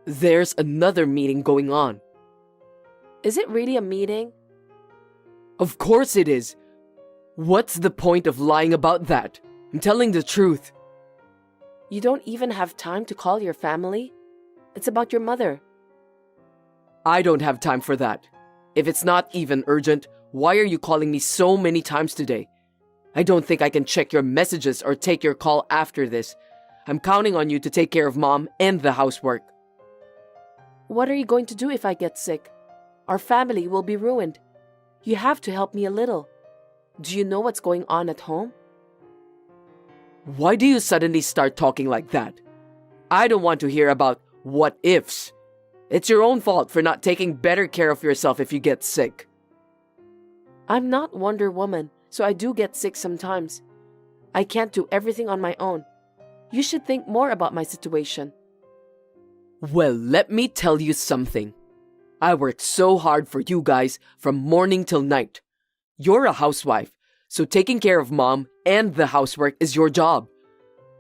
There's another meeting going on. Is it really a meeting? Of course it is. What's the point of lying about that? I'm telling the truth. You don't even have time to call your family? It's about your mother. I don't have time for that. If it's not even urgent, why are you calling me so many times today? I don't think I can check your messages or take your call after this. I'm counting on you to take care of Mom and the housework. What are you going to do if I get sick? Our family will be ruined. You have to help me a little. Do you know what's going on at home? Why do you suddenly start talking like that? I don't want to hear about what ifs. It's your own fault for not taking better care of yourself if you get sick. I'm not Wonder Woman, so I do get sick sometimes. I can't do everything on my own. You should think more about my situation. Well, let me tell you something. I worked so hard for you guys from morning till night. You're a housewife, so taking care of Mom and the housework is your job.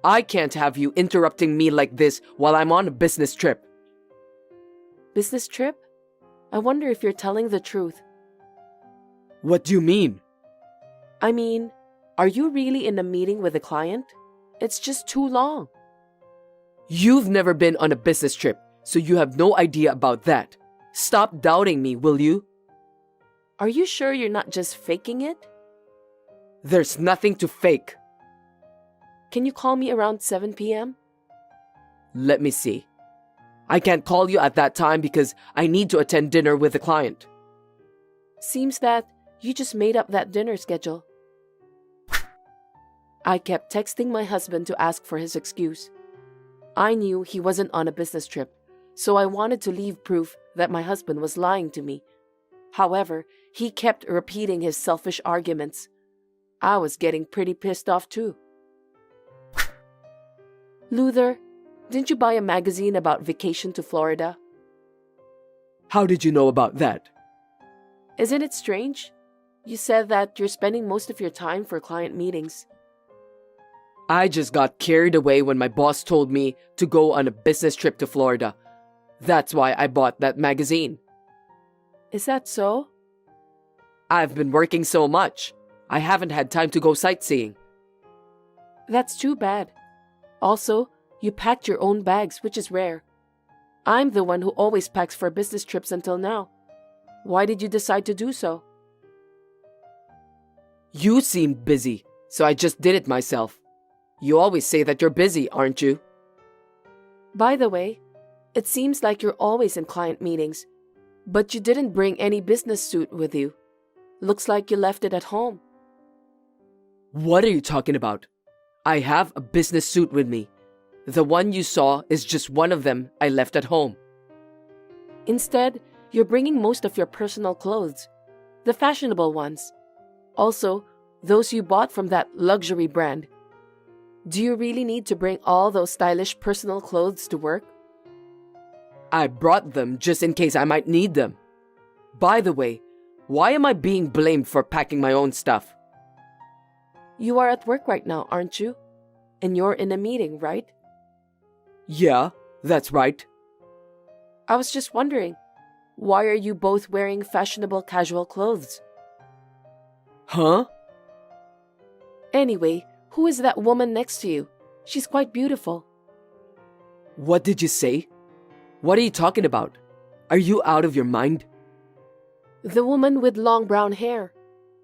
I can't have you interrupting me like this while I'm on a business trip. Business trip? I wonder if you're telling the truth. What do you mean? I mean, are you really in a meeting with a client? It's just too long. You've never been on a business trip, so you have no idea about that. Stop doubting me, will you? Are you sure you're not just faking it? There's nothing to fake. Can you call me around 7 p.m.? Let me see. I can't call you at that time because I need to attend dinner with a client. Seems that you just made up that dinner schedule. I kept texting my husband to ask for his excuse. I knew he wasn't on a business trip, so I wanted to leave proof that my husband was lying to me. However, he kept repeating his selfish arguments. I was getting pretty pissed off too. Luther, didn't you buy a magazine about vacation to Florida? How did you know about that? Isn't it strange? You said that you're spending most of your time for client meetings. I just got carried away when my boss told me to go on a business trip to Florida. That's why I bought that magazine. Is that so? I've been working so much. I haven't had time to go sightseeing. That's too bad. Also, you packed your own bags, which is rare. I'm the one who always packs for business trips until now. Why did you decide to do so? You seemed busy, so I just did it myself. You always say that you're busy, aren't you? By the way, it seems like you're always in client meetings, but you didn't bring any business suit with you. Looks like you left it at home. What are you talking about? I have a business suit with me. The one you saw is just one of them I left at home. Instead, you're bringing most of your personal clothes, the fashionable ones. Also, those you bought from that luxury brand. Do you really need to bring all those stylish personal clothes to work? I brought them just in case I might need them. By the way, why am I being blamed for packing my own stuff? You are at work right now, aren't you? And you're in a meeting, right? Yeah, that's right. I was just wondering, Why are you both wearing fashionable casual clothes? Huh? Anyway, who is that woman next to you? She's quite beautiful. What did you say? What are you talking about? Are you out of your mind? The woman with long brown hair.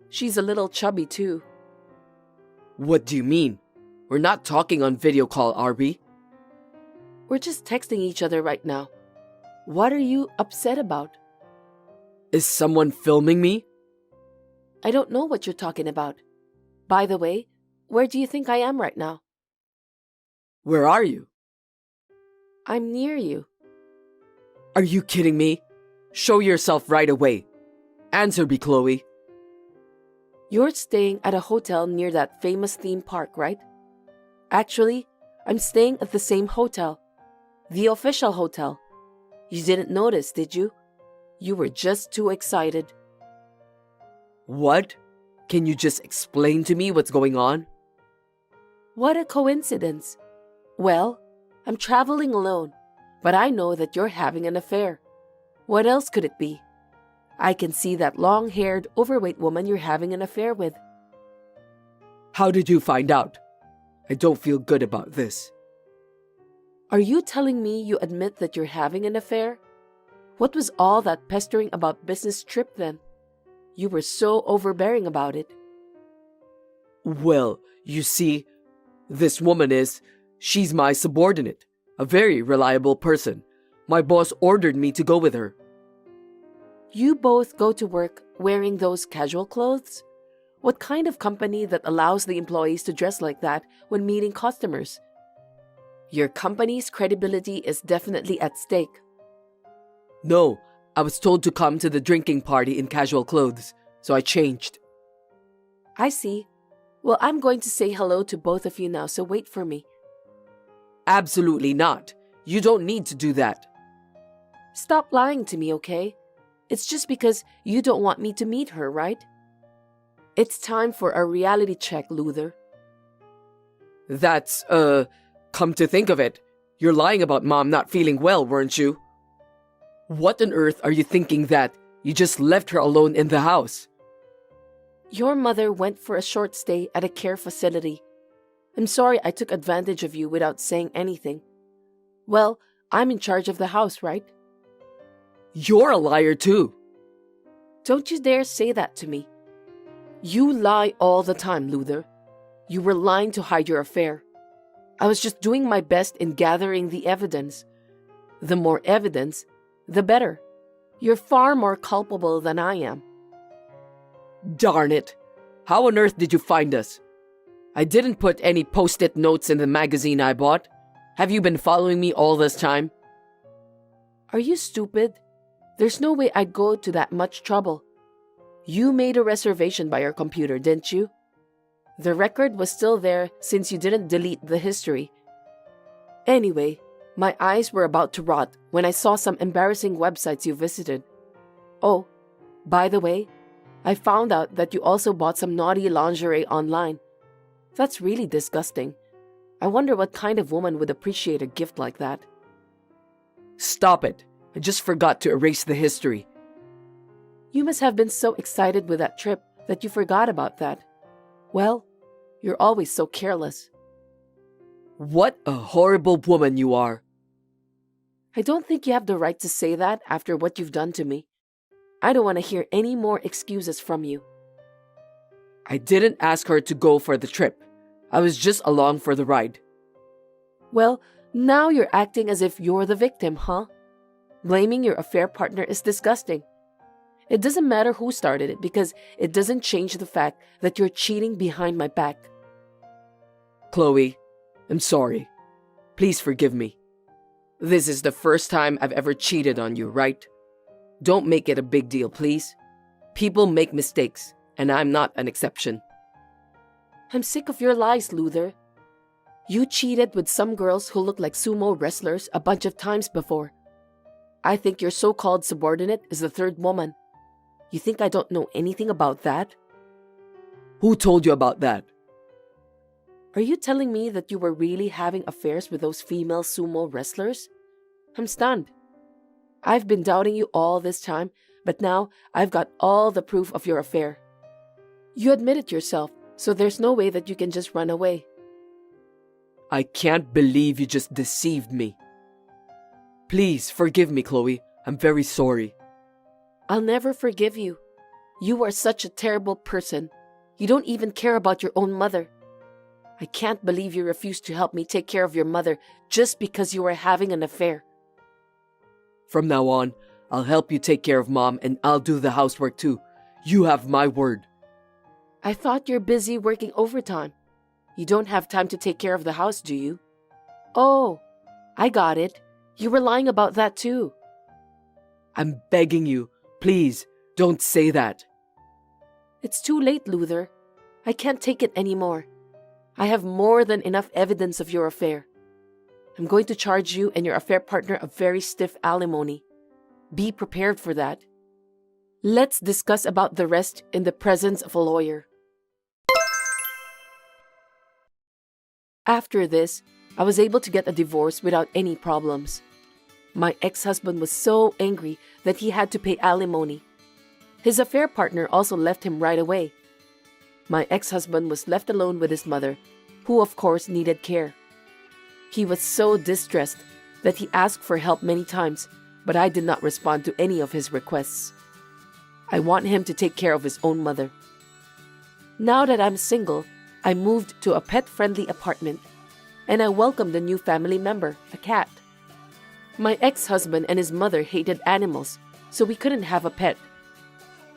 She's a little chubby too. What do you mean? We're not talking on video call, are we? We're just texting each other right now. What are you upset about? Is someone filming me? I don't know what you're talking about. By the way, where do you think I am right now? Where are you? I'm near you. Are you kidding me? Show yourself right away. Answer me, Chloe. You're staying at a hotel near that famous theme park, right? Actually, I'm staying at the same hotel. The official hotel. You didn't notice, did you? You were just too excited. What? Can you just explain to me what's going on? What a coincidence. Well, I'm traveling alone, but I know that you're having an affair. What else could it be? I can see that long-haired, overweight woman you're having an affair with. How did you find out? I don't feel good about this. Are you telling me you admit that you're having an affair? What was all that pestering about business trip then? You were so overbearing about it. Well, you see, this woman she's my subordinate, a very reliable person. My boss ordered me to go with her. You both go to work wearing those casual clothes? What kind of company that allows the employees to dress like that when meeting customers? Your company's credibility is definitely at stake. No, I was told to come to the drinking party in casual clothes, so I changed. I see. Well, I'm going to say hello to both of you now, so wait for me. Absolutely not. You don't need to do that. Stop lying to me, okay? It's just because you don't want me to meet her, right? It's time for a reality check, Luther. That's, come to think of it, you're lying about Mom not feeling well, weren't you? What on earth are you thinking that you just left her alone in the house? Your mother went for a short stay at a care facility. I'm sorry I took advantage of you without saying anything. Well, I'm in charge of the house, right? You're a liar too. Don't you dare say that to me. You lie all the time, Luther. You were lying to hide your affair. I was just doing my best in gathering the evidence. The more evidence, the better. You're far more culpable than I am. Darn it. How on earth did you find us? I didn't put any post-it notes in the magazine I bought. Have you been following me all this time? Are you stupid? There's no way I'd go to that much trouble. You made a reservation by your computer, didn't you? The record was still there since you didn't delete the history. Anyway, my eyes were about to rot when I saw some embarrassing websites you visited. Oh, by the way, I found out that you also bought some naughty lingerie online. That's really disgusting. I wonder what kind of woman would appreciate a gift like that. Stop it. I just forgot to erase the history. You must have been so excited with that trip that you forgot about that. Well, you're always so careless. What a horrible woman you are. I don't think you have the right to say that after what you've done to me. I don't want to hear any more excuses from you. I didn't ask her to go for the trip. I was just along for the ride. Well, now you're acting as if you're the victim, huh? Blaming your affair partner is disgusting. It doesn't matter who started it because it doesn't change the fact that you're cheating behind my back. Chloe, I'm sorry. Please forgive me. This is the first time I've ever cheated on you, right? Don't make it a big deal, please. People make mistakes, and I'm not an exception. I'm sick of your lies, Luther. You cheated with some girls who look like sumo wrestlers a bunch of times before. I think your so-called subordinate is the third woman. You think I don't know anything about that? Who told you about that? Are you telling me that you were really having affairs with those female sumo wrestlers? I'm stunned. I've been doubting you all this time, but now I've got all the proof of your affair. You admit it yourself, so there's no way that you can just run away. I can't believe you just deceived me. Please forgive me, Chloe. I'm very sorry. I'll never forgive you. You are such a terrible person. You don't even care about your own mother. I can't believe you refused to help me take care of your mother just because you were having an affair. From now on, I'll help you take care of Mom and I'll do the housework too. You have my word. I thought you're busy working overtime. You don't have time to take care of the house, do you? Oh, I got it. You were lying about that too. I'm begging you, please, don't say that. It's too late, Luther. I can't take it anymore. I have more than enough evidence of your affair. I'm going to charge you and your affair partner a very stiff alimony. Be prepared for that. Let's discuss about the rest in the presence of a lawyer. After this, I was able to get a divorce without any problems. My ex-husband was so angry that he had to pay alimony. His affair partner also left him right away. My ex-husband was left alone with his mother, who of course needed care. He was so distressed that he asked for help many times, but I did not respond to any of his requests. I want him to take care of his own mother. Now that I'm single, I moved to a pet-friendly apartment, and I welcomed a new family member, a cat. My ex-husband and his mother hated animals, so we couldn't have a pet.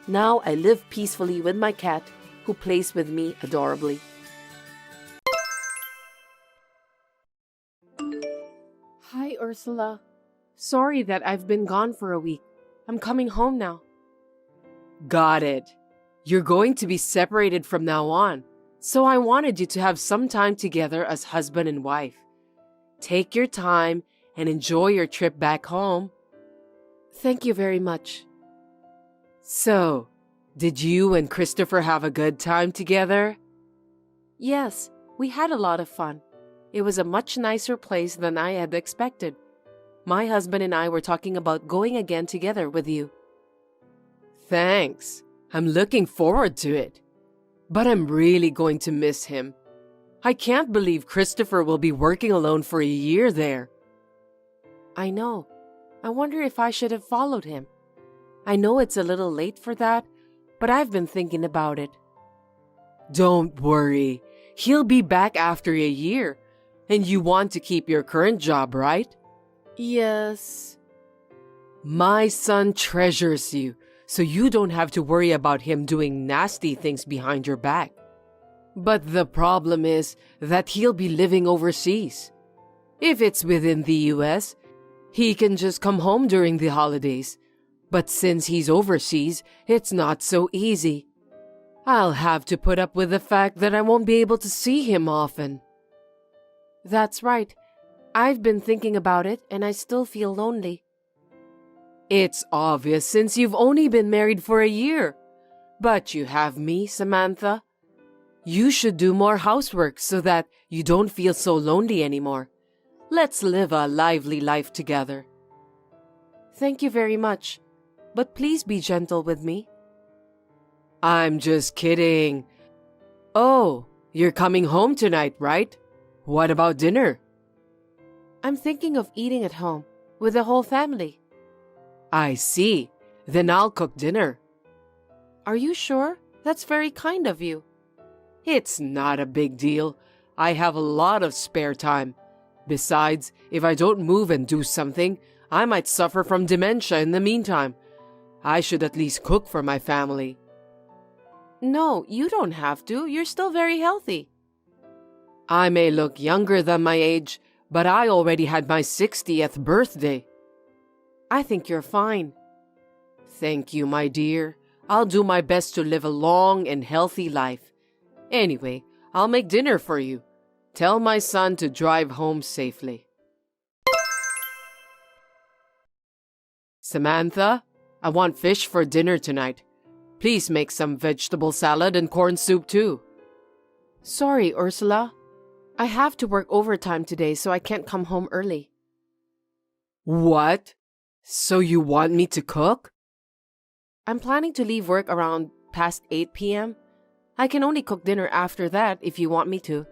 Now I live peacefully with my cat, who plays with me adorably. Hi, Ursula. Sorry that I've been gone for a week. I'm coming home now. Got it. You're going to be separated from now on, so I wanted you to have some time together as husband and wife. Take your time and enjoy your trip back home. Thank you very much. So, did you and Christopher have a good time together? Yes, we had a lot of fun. It was a much nicer place than I had expected. My husband and I were talking about going again together with you. Thanks. I'm looking forward to it. But I'm really going to miss him. I can't believe Christopher will be working alone for a year there. I know. I wonder if I should have followed him. I know it's a little late for that, but I've been thinking about it. Don't worry. He'll be back after a year. And you want to keep your current job, right? Yes. My son treasures you, so you don't have to worry about him doing nasty things behind your back. But the problem is that he'll be living overseas. If it's within the US, he can just come home during the holidays. But since he's overseas, it's not so easy. I'll have to put up with the fact that I won't be able to see him often. That's right. I've been thinking about it and I still feel lonely. It's obvious since you've only been married for a year. But you have me, Samantha. You should do more housework so that you don't feel so lonely anymore. Let's live a lively life together. Thank you very much. But please be gentle with me. I'm just kidding. Oh, you're coming home tonight, right? What about dinner? I'm thinking of eating at home with the whole family. I see. Then I'll cook dinner. Are you sure? That's very kind of you. It's not a big deal. I have a lot of spare time. Besides, if I don't move and do something, I might suffer from dementia in the meantime. I should at least cook for my family. No, you don't have to. You're still very healthy. I may look younger than my age, but I already had my 60th birthday. I think you're fine. Thank you, my dear. I'll do my best to live a long and healthy life. Anyway, I'll make dinner for you. Tell my son to drive home safely. Samantha, I want fish for dinner tonight. Please make some vegetable salad and corn soup too. Sorry, Ursula. I have to work overtime today, so I can't come home early. What? So you want me to cook? I'm planning to leave work around past 8 p.m. I can only cook dinner after that if you want me to.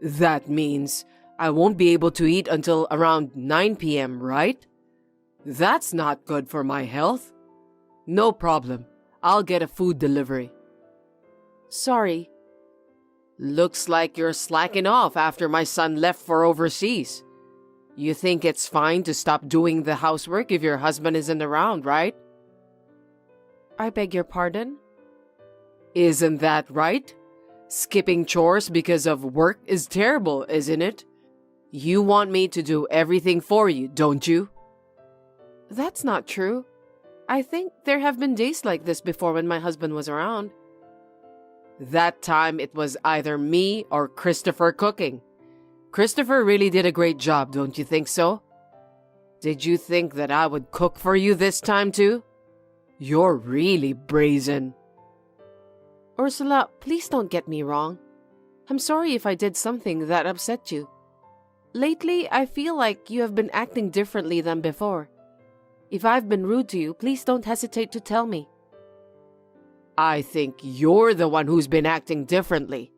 That means I won't be able to eat until around 9 p.m., right? That's not good for my health. No problem. I'll get a food delivery. Sorry. Looks like you're slacking off after my son left for overseas. You think it's fine to stop doing the housework if your husband isn't around, right? I beg your pardon? Isn't that right? Skipping chores because of work is terrible, isn't it? You want me to do everything for you, don't you? That's not true. I think there have been days like this before when my husband was around. That time it was either me or Christopher cooking. Christopher really did a great job, don't you think so? Did you think that I would cook for you this time too? You're really brazen. Ursula, please don't get me wrong. I'm sorry if I did something that upset you. Lately, I feel like you have been acting differently than before. If I've been rude to you, please don't hesitate to tell me. I think you're the one who's been acting differently.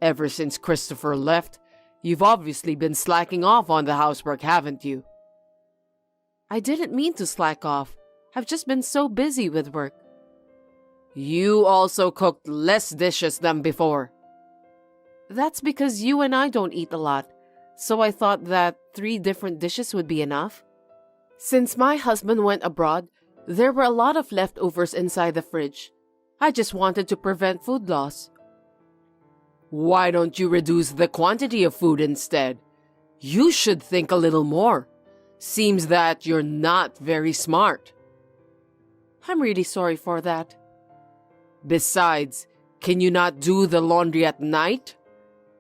Ever since Christopher left, you've obviously been slacking off on the housework, haven't you? I didn't mean to slack off. I've just been so busy with work. You also cooked less dishes than before. That's because you and I don't eat a lot, so I thought that 3 different dishes would be enough. Since my husband went abroad, there were a lot of leftovers inside the fridge. I just wanted to prevent food loss. Why don't you reduce the quantity of food instead? You should think a little more. Seems that you're not very smart. I'm really sorry for that. Besides, can you not do the laundry at night?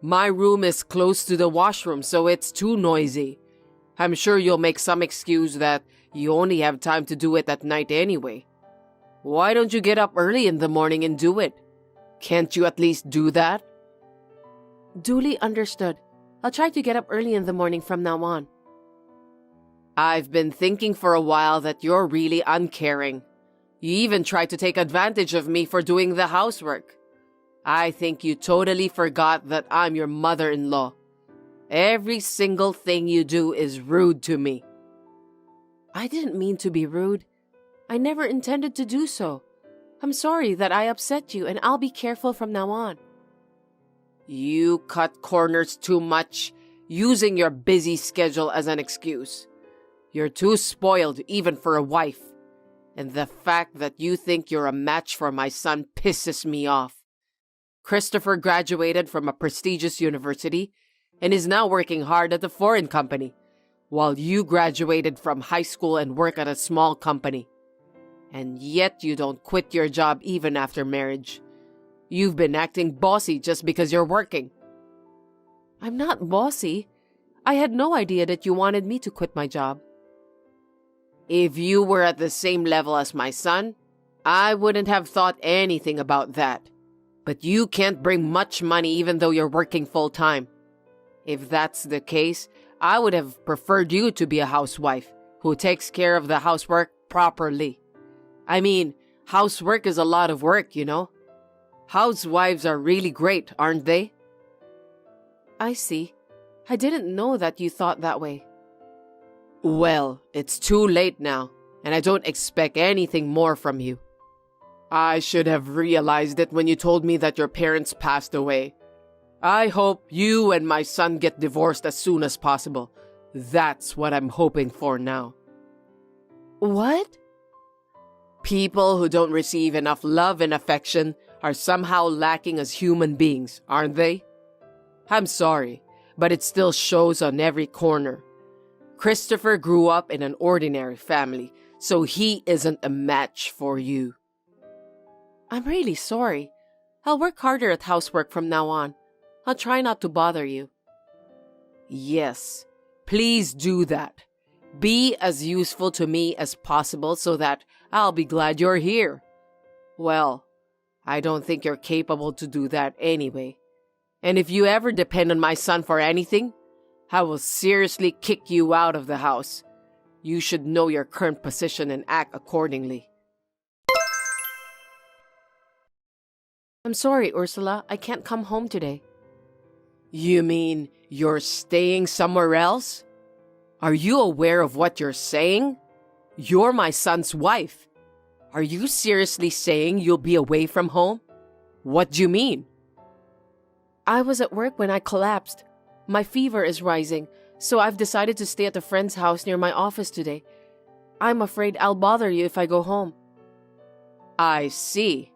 My room is close to the washroom, so it's too noisy. I'm sure you'll make some excuse that you only have time to do it at night anyway. Why don't you get up early in the morning and do it? Can't you at least do that? Duly understood. I'll try to get up early in the morning from now on. I've been thinking for a while that you're really uncaring. You even tried to take advantage of me for doing the housework. I think you totally forgot that I'm your mother-in-law. Every single thing you do is rude to me. I didn't mean to be rude. I never intended to do so. I'm sorry that I upset you, and I'll be careful from now on. You cut corners too much, using your busy schedule as an excuse. You're too spoiled even for a wife. And the fact that you think you're a match for my son pisses me off. Christopher graduated from a prestigious university and is now working hard at a foreign company, while you graduated from high school and work at a small company. And yet you don't quit your job even after marriage. You've been acting bossy just because you're working. I'm not bossy. I had no idea that you wanted me to quit my job. If you were at the same level as my son, I wouldn't have thought anything about that. But you can't bring much money even though you're working full-time. If that's the case, I would have preferred you to be a housewife who takes care of the housework properly. I mean, housework is a lot of work, you know. Housewives are really great, aren't they? I see. I didn't know that you thought that way. Well, it's too late now, and I don't expect anything more from you. I should have realized it when you told me that your parents passed away. I hope you and my son get divorced as soon as possible. That's what I'm hoping for now. What? People who don't receive enough love and affection are somehow lacking as human beings, aren't they? I'm sorry, but it still shows on every corner. Christopher grew up in an ordinary family, so he isn't a match for you. I'm really sorry. I'll work harder at housework from now on. I'll try not to bother you. Yes, please do that. Be as useful to me as possible so that I'll be glad you're here. Well, I don't think you're capable to do that anyway. And if you ever depend on my son for anything, I will seriously kick you out of the house. You should know your current position and act accordingly. I'm sorry, Ursula. I can't come home today. You mean you're staying somewhere else? Are you aware of what you're saying? You're my son's wife. Are you seriously saying you'll be away from home? What do you mean? I was at work when I collapsed. My fever is rising, so I've decided to stay at a friend's house near my office today. I'm afraid I'll bother you if I go home. I see.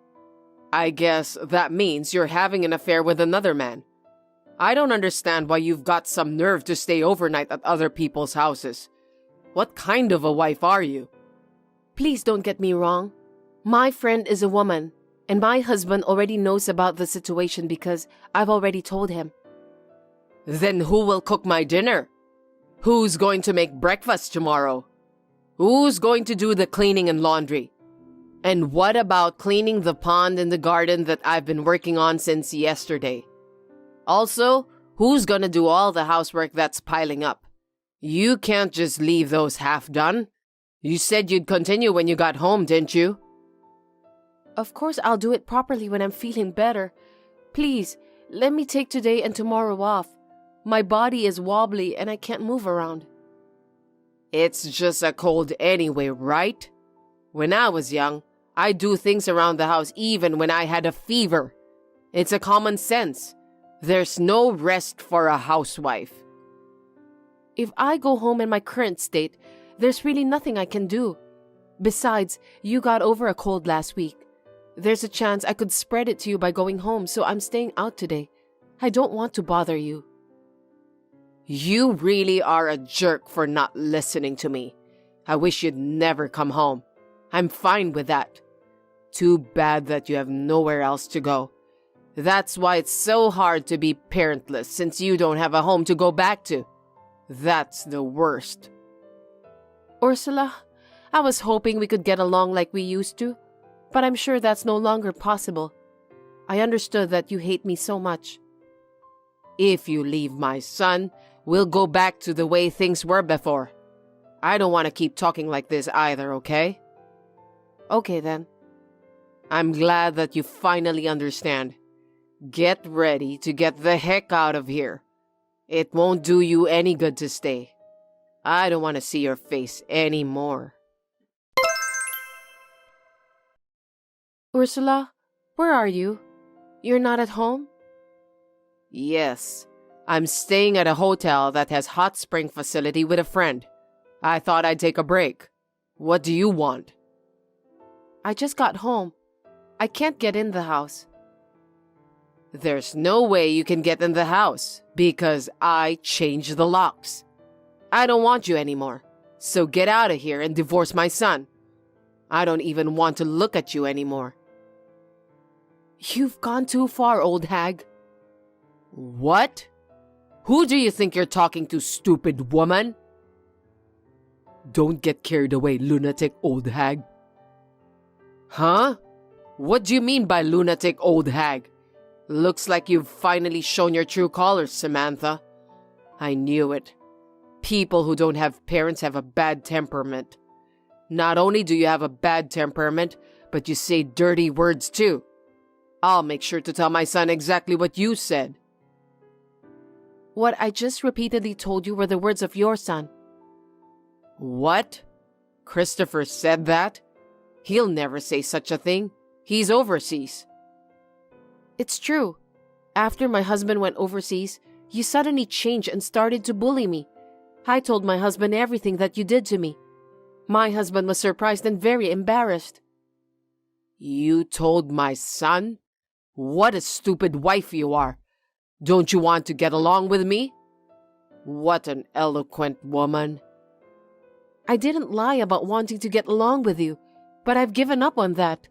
I guess that means you're having an affair with another man. I don't understand why you've got some nerve to stay overnight at other people's houses. What kind of a wife are you? Please don't get me wrong. My friend is a woman, and my husband already knows about the situation because I've already told him. Then who will cook my dinner? Who's going to make breakfast tomorrow? Who's going to do the cleaning and laundry? And what about cleaning the pond in the garden that I've been working on since yesterday? Also, who's gonna do all the housework that's piling up? You can't just leave those half done. You said you'd continue when you got home, didn't you? Of course I'll do it properly when I'm feeling better. Please, let me take today and tomorrow off. My body is wobbly and I can't move around. It's just a cold anyway, right? When I was young, I'd do things around the house even when I had a fever. It's a common sense. There's no rest for a housewife. If I go home in my current state, there's really nothing I can do. Besides, you got over a cold last week. There's a chance I could spread it to you by going home, so I'm staying out today. I don't want to bother you. You really are a jerk for not listening to me. I wish you'd never come home. I'm fine with that. Too bad that you have nowhere else to go. That's why it's so hard to be parentless since you don't have a home to go back to. That's the worst. Ursula, I was hoping we could get along like we used to, but I'm sure that's no longer possible. I understood that you hate me so much. If you leave my son, we'll go back to the way things were before. I don't want to keep talking like this either, okay? Okay then. I'm glad that you finally understand. Get ready to get the heck out of here. It won't do you any good to stay. I don't want to see your face anymore. Ursula, where are you? You're not at home? Yes, I'm staying at a hotel that has hot spring facility with a friend. I thought I'd take a break. What do you want? I just got home. I can't get in the house. There's no way you can get in the house because I changed the locks. I don't want you anymore, so get out of here and divorce my son. I don't even want to look at you anymore. You've gone too far, old hag. What? Who do you think you're talking to, stupid woman? Don't get carried away, lunatic old hag. Huh? What do you mean by lunatic old hag? Looks like you've finally shown your true colors, Samantha. I knew it. People who don't have parents have a bad temperament. Not only do you have a bad temperament, but you say dirty words too. I'll make sure to tell my son exactly what you said. What I just repeatedly told you were the words of your son. What? Christopher said that? He'll never say such a thing. He's overseas. It's true. After my husband went overseas, you suddenly changed and started to bully me. I told my husband everything that you did to me. My husband was surprised and very embarrassed. You told my son? What a stupid wife you are. Don't you want to get along with me? What an eloquent woman. I didn't lie about wanting to get along with you, but I've given up on that.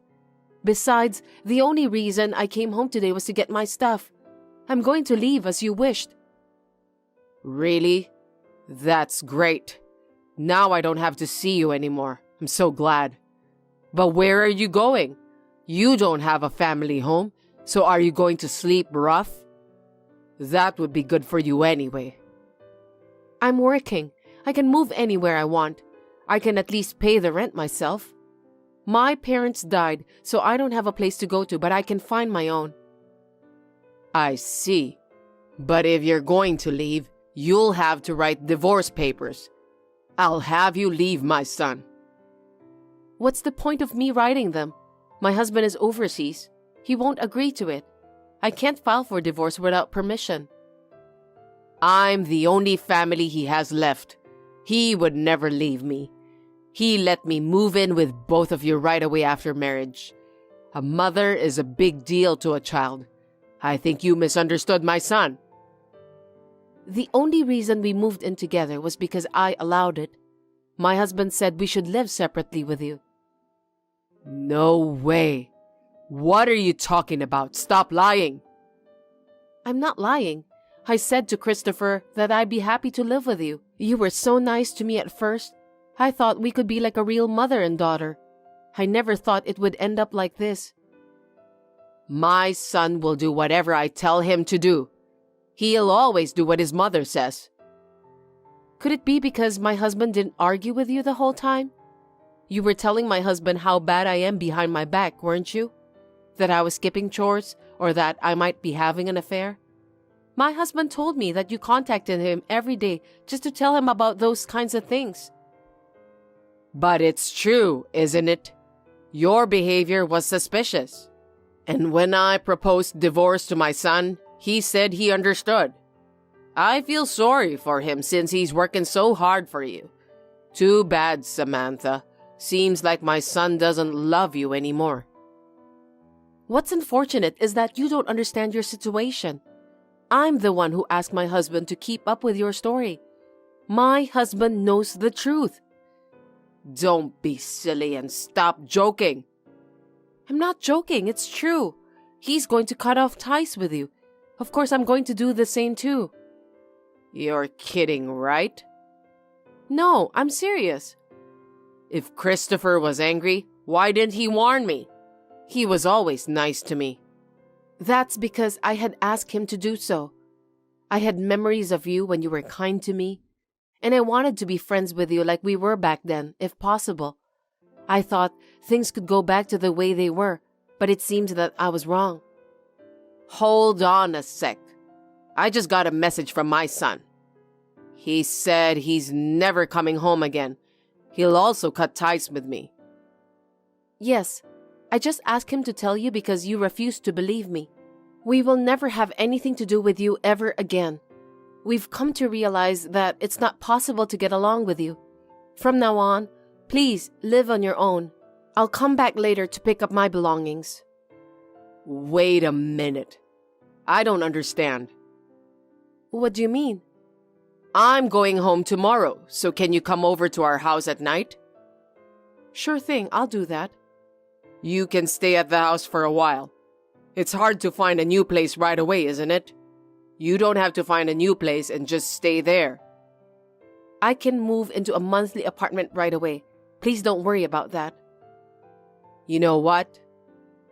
Besides, the only reason I came home today was to get my stuff. I'm going to leave as you wished. Really? That's great. Now I don't have to see you anymore. I'm so glad. But where are you going? You don't have a family home, so are you going to sleep rough? That would be good for you anyway. I'm working. I can move anywhere I want. I can at least pay the rent myself. My parents died, so I don't have a place to go to, but I can find my own. I see. But if you're going to leave, you'll have to write divorce papers. I'll have you leave my son. What's the point of me writing them? My husband is overseas. He won't agree to it. I can't file for divorce without permission. I'm the only family he has left. He would never leave me. He let me move in with both of you right away after marriage. A mother is a big deal to a child. I think you misunderstood my son. The only reason we moved in together was because I allowed it. My husband said we should live separately with you. No way. What are you talking about? Stop lying. I'm not lying. I said to Christopher that I'd be happy to live with you. You were so nice to me at first. I thought we could be like a real mother and daughter. I never thought it would end up like this. My son will do whatever I tell him to do. He'll always do what his mother says. Could it be because my husband didn't argue with you the whole time? You were telling my husband how bad I am behind my back, weren't you? That I was skipping chores or that I might be having an affair? My husband told me that you contacted him every day just to tell him about those kinds of things. But it's true, isn't it? Your behavior was suspicious. And when I proposed divorce to my son, he said he understood. I feel sorry for him since he's working so hard for you. Too bad, Samantha. Seems like my son doesn't love you anymore. What's unfortunate is that you don't understand your situation. I'm the one who asked my husband to keep up with your story. My husband knows the truth. Don't be silly and stop joking. I'm not joking, it's true. He's going to cut off ties with you. Of course, I'm going to do the same too. You're kidding, right? No, I'm serious. If Christopher was angry, why didn't he warn me? He was always nice to me. That's because I had asked him to do so. I had memories of you when you were kind to me, and I wanted to be friends with you like we were back then, if possible. I thought things could go back to the way they were, but it seemed that I was wrong. Hold on a sec. I just got a message from my son. He said he's never coming home again. He'll also cut ties with me. Yes, I just asked him to tell you because you refused to believe me. We will never have anything to do with you ever again. We've come to realize that it's not possible to get along with you. From now on, please live on your own. I'll come back later to pick up my belongings. Wait a minute. I don't understand. What do you mean? I'm going home tomorrow, so can you come over to our house at night? Sure thing, I'll do that. You can stay at the house for a while. It's hard to find a new place right away, isn't it? You don't have to find a new place and just stay there. I can move into a monthly apartment right away. Please don't worry about that. You know what?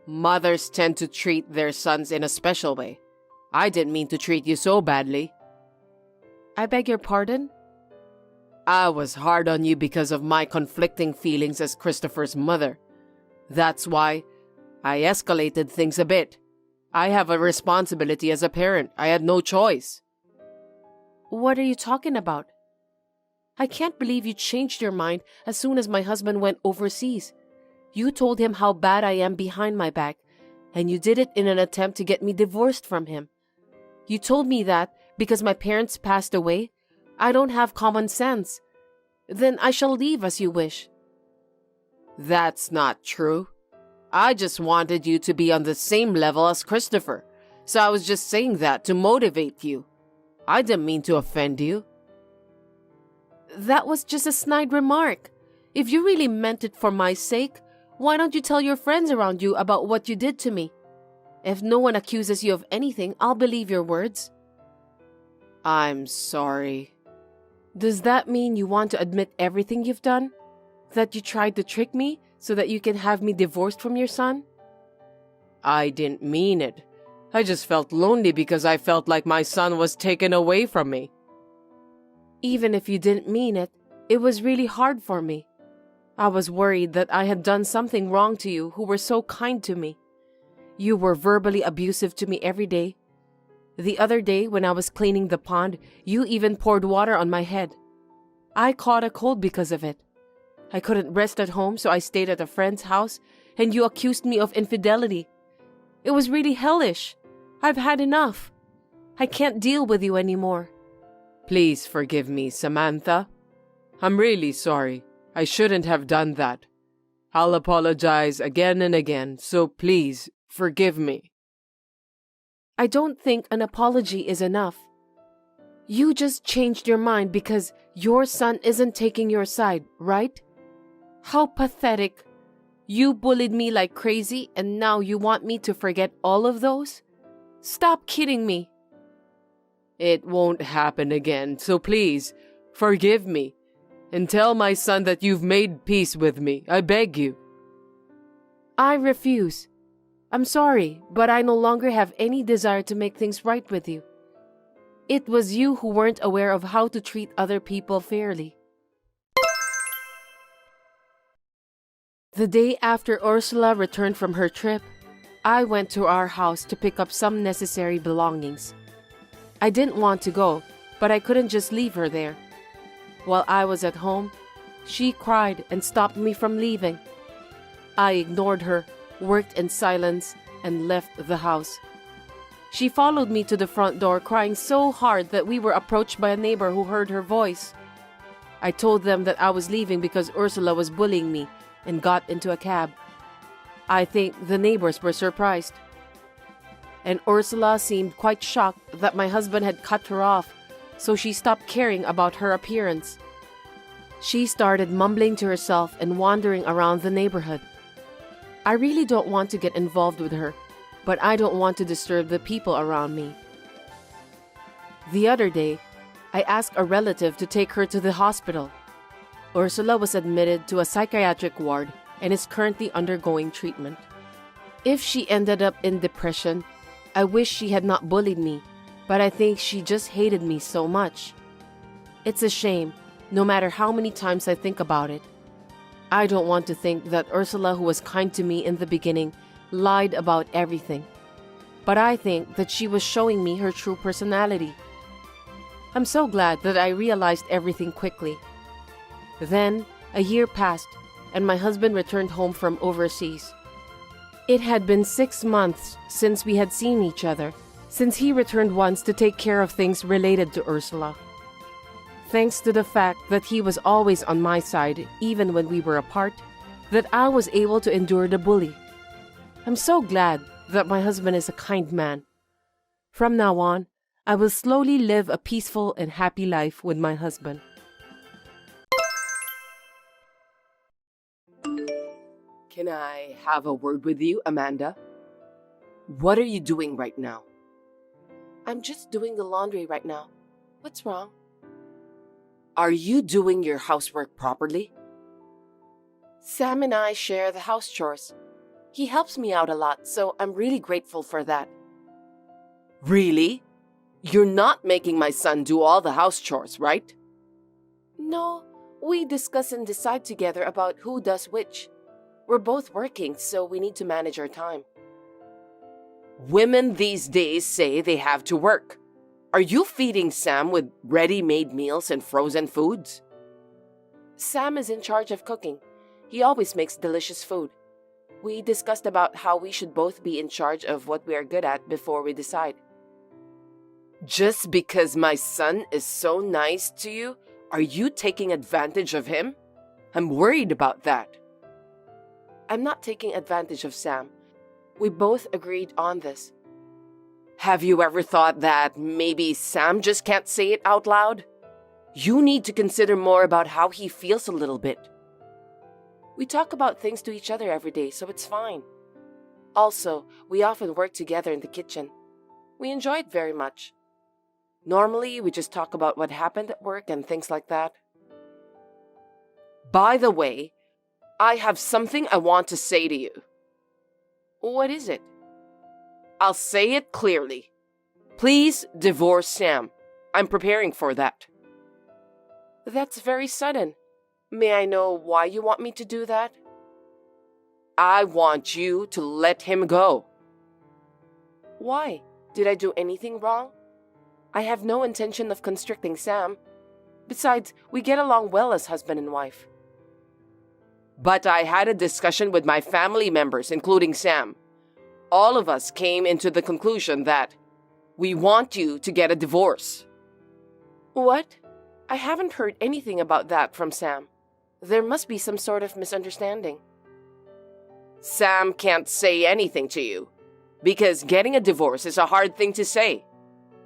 Mothers tend to treat their sons in a special way. I didn't mean to treat you so badly. I beg your pardon? I was hard on you because of my conflicting feelings as Christopher's mother. That's why I escalated things a bit. I have a responsibility as a parent. I had no choice. What are you talking about? I can't believe you changed your mind as soon as my husband went overseas. You told him how bad I am behind my back, and you did it in an attempt to get me divorced from him. You told me that because my parents passed away, I don't have common sense. Then I shall leave as you wish. That's not true. I just wanted you to be on the same level as Christopher, so I was just saying that to motivate you. I didn't mean to offend you. That was just a snide remark. If you really meant it for my sake, why don't you tell your friends around you about what you did to me? If no one accuses you of anything, I'll believe your words. I'm sorry. Does that mean you want to admit everything you've done? That you tried to trick me so that you can have me divorced from your son? I didn't mean it. I just felt lonely because I felt like my son was taken away from me. Even if you didn't mean it, It was really hard for me. I was worried that I had done something wrong to you who were so kind to me. You were verbally abusive to me every day. The other day when I was cleaning the pond, you even poured water on my head. I caught a cold because of it. I couldn't rest at home, so I stayed at a friend's house, and you accused me of infidelity. It was really hellish. I've had enough. I can't deal with you anymore. Please forgive me, Samantha. I'm really sorry. I shouldn't have done that. I'll apologize again and again, so please forgive me. I don't think an apology is enough. You just changed your mind because your son isn't taking your side, right? How pathetic. You bullied me like crazy and now you want me to forget all of those? Stop kidding me. It won't happen again, so please forgive me and tell my son that you've made peace with me. I beg you. I refuse. I'm sorry, but I no longer have any desire to make things right with you. It was you who weren't aware of how to treat other people fairly. The day after Ursula returned from her trip, I went to our house to pick up some necessary belongings. I didn't want to go, but I couldn't just leave her there. While I was at home, she cried and stopped me from leaving. I ignored her, worked in silence, and left the house. She followed me to the front door, crying so hard that we were approached by a neighbor who heard her voice. I told them that I was leaving because Ursula was bullying me and got into a cab. I think the neighbors were surprised. And Ursula seemed quite shocked that my husband had cut her off, so she stopped caring about her appearance. She started mumbling to herself and wandering around the neighborhood. I really don't want to get involved with her, but I don't want to disturb the people around me. The other day, I asked a relative to take her to the hospital. Ursula was admitted to a psychiatric ward and is currently undergoing treatment. If she ended up in depression, I wish she had not bullied me, but I think she just hated me so much. It's a shame, no matter how many times I think about it. I don't want to think that Ursula, who was kind to me in the beginning, lied about everything. But I think that she was showing me her true personality. I'm so glad that I realized everything quickly. Then, a year passed, and my husband returned home from overseas. It had been 6 months since we had seen each other, since he returned once to take care of things related to Ursula. Thanks to the fact that he was always on my side, even when we were apart, that I was able to endure the bully. I'm so glad that my husband is a kind man. From now on, I will slowly live a peaceful and happy life with my husband. Can I have a word with you, Amanda? What are you doing right now? I'm just doing the laundry right now. What's wrong? Are you doing your housework properly? Sam and I share the house chores. He helps me out a lot, so I'm really grateful for that. Really? You're not making my son do all the house chores, right? No, we discuss and decide together about who does which. We're both working, so we need to manage our time. Women these days say they have to work. Are you feeding Sam with ready-made meals and frozen foods? Sam is in charge of cooking. He always makes delicious food. We discussed about how we should both be in charge of what we are good at before we decide. Just because my son is so nice to you, are you taking advantage of him? I'm worried about that. I'm not taking advantage of Sam. We both agreed on this. Have you ever thought that maybe Sam just can't say it out loud? You need to consider more about how he feels a little bit. We talk about things to each other every day, so it's fine. Also, we often work together in the kitchen. We enjoy it very much. Normally, we just talk about what happened at work and things like that. By the way, I have something I want to say to you. What is it? I'll say it clearly. Please divorce Sam. I'm preparing for that. That's very sudden. May I know why you want me to do that? I want you to let him go. Why? Did I do anything wrong? I have no intention of constricting Sam. Besides, we get along well as husband and wife. But I had a discussion with my family members, including Sam. All of us came into the conclusion that we want you to get a divorce. What? I haven't heard anything about that from Sam. There must be some sort of misunderstanding. Sam can't say anything to you, because getting a divorce is a hard thing to say.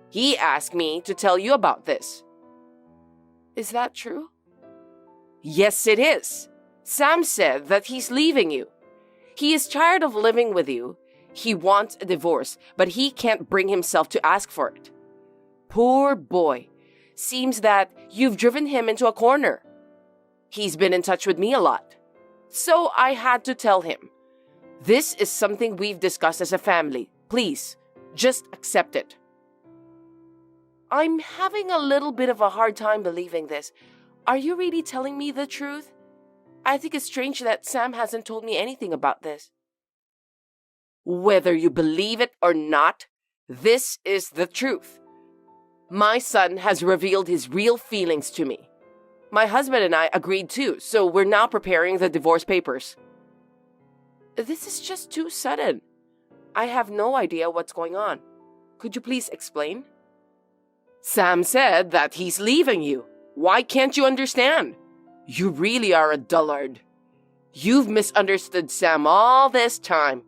He asked me to tell you about this. Is that true? Yes, it is. Sam said that he's leaving you. He is tired of living with you. He wants a divorce, but he can't bring himself to ask for it. Poor boy. Seems that you've driven him into a corner. He's been in touch with me a lot. So I had to tell him. This is something we've discussed as a family. Please, just accept it. I'm having a little bit of a hard time believing this. Are you really telling me the truth? I think it's strange that Sam hasn't told me anything about this. Whether you believe it or not, this is the truth. My son has revealed his real feelings to me. My husband and I agreed too, so we're now preparing the divorce papers. This is just too sudden. I have no idea what's going on. Could you please explain? Sam said that he's leaving you. Why can't you understand? You really are a dullard. You've misunderstood Sam all this time.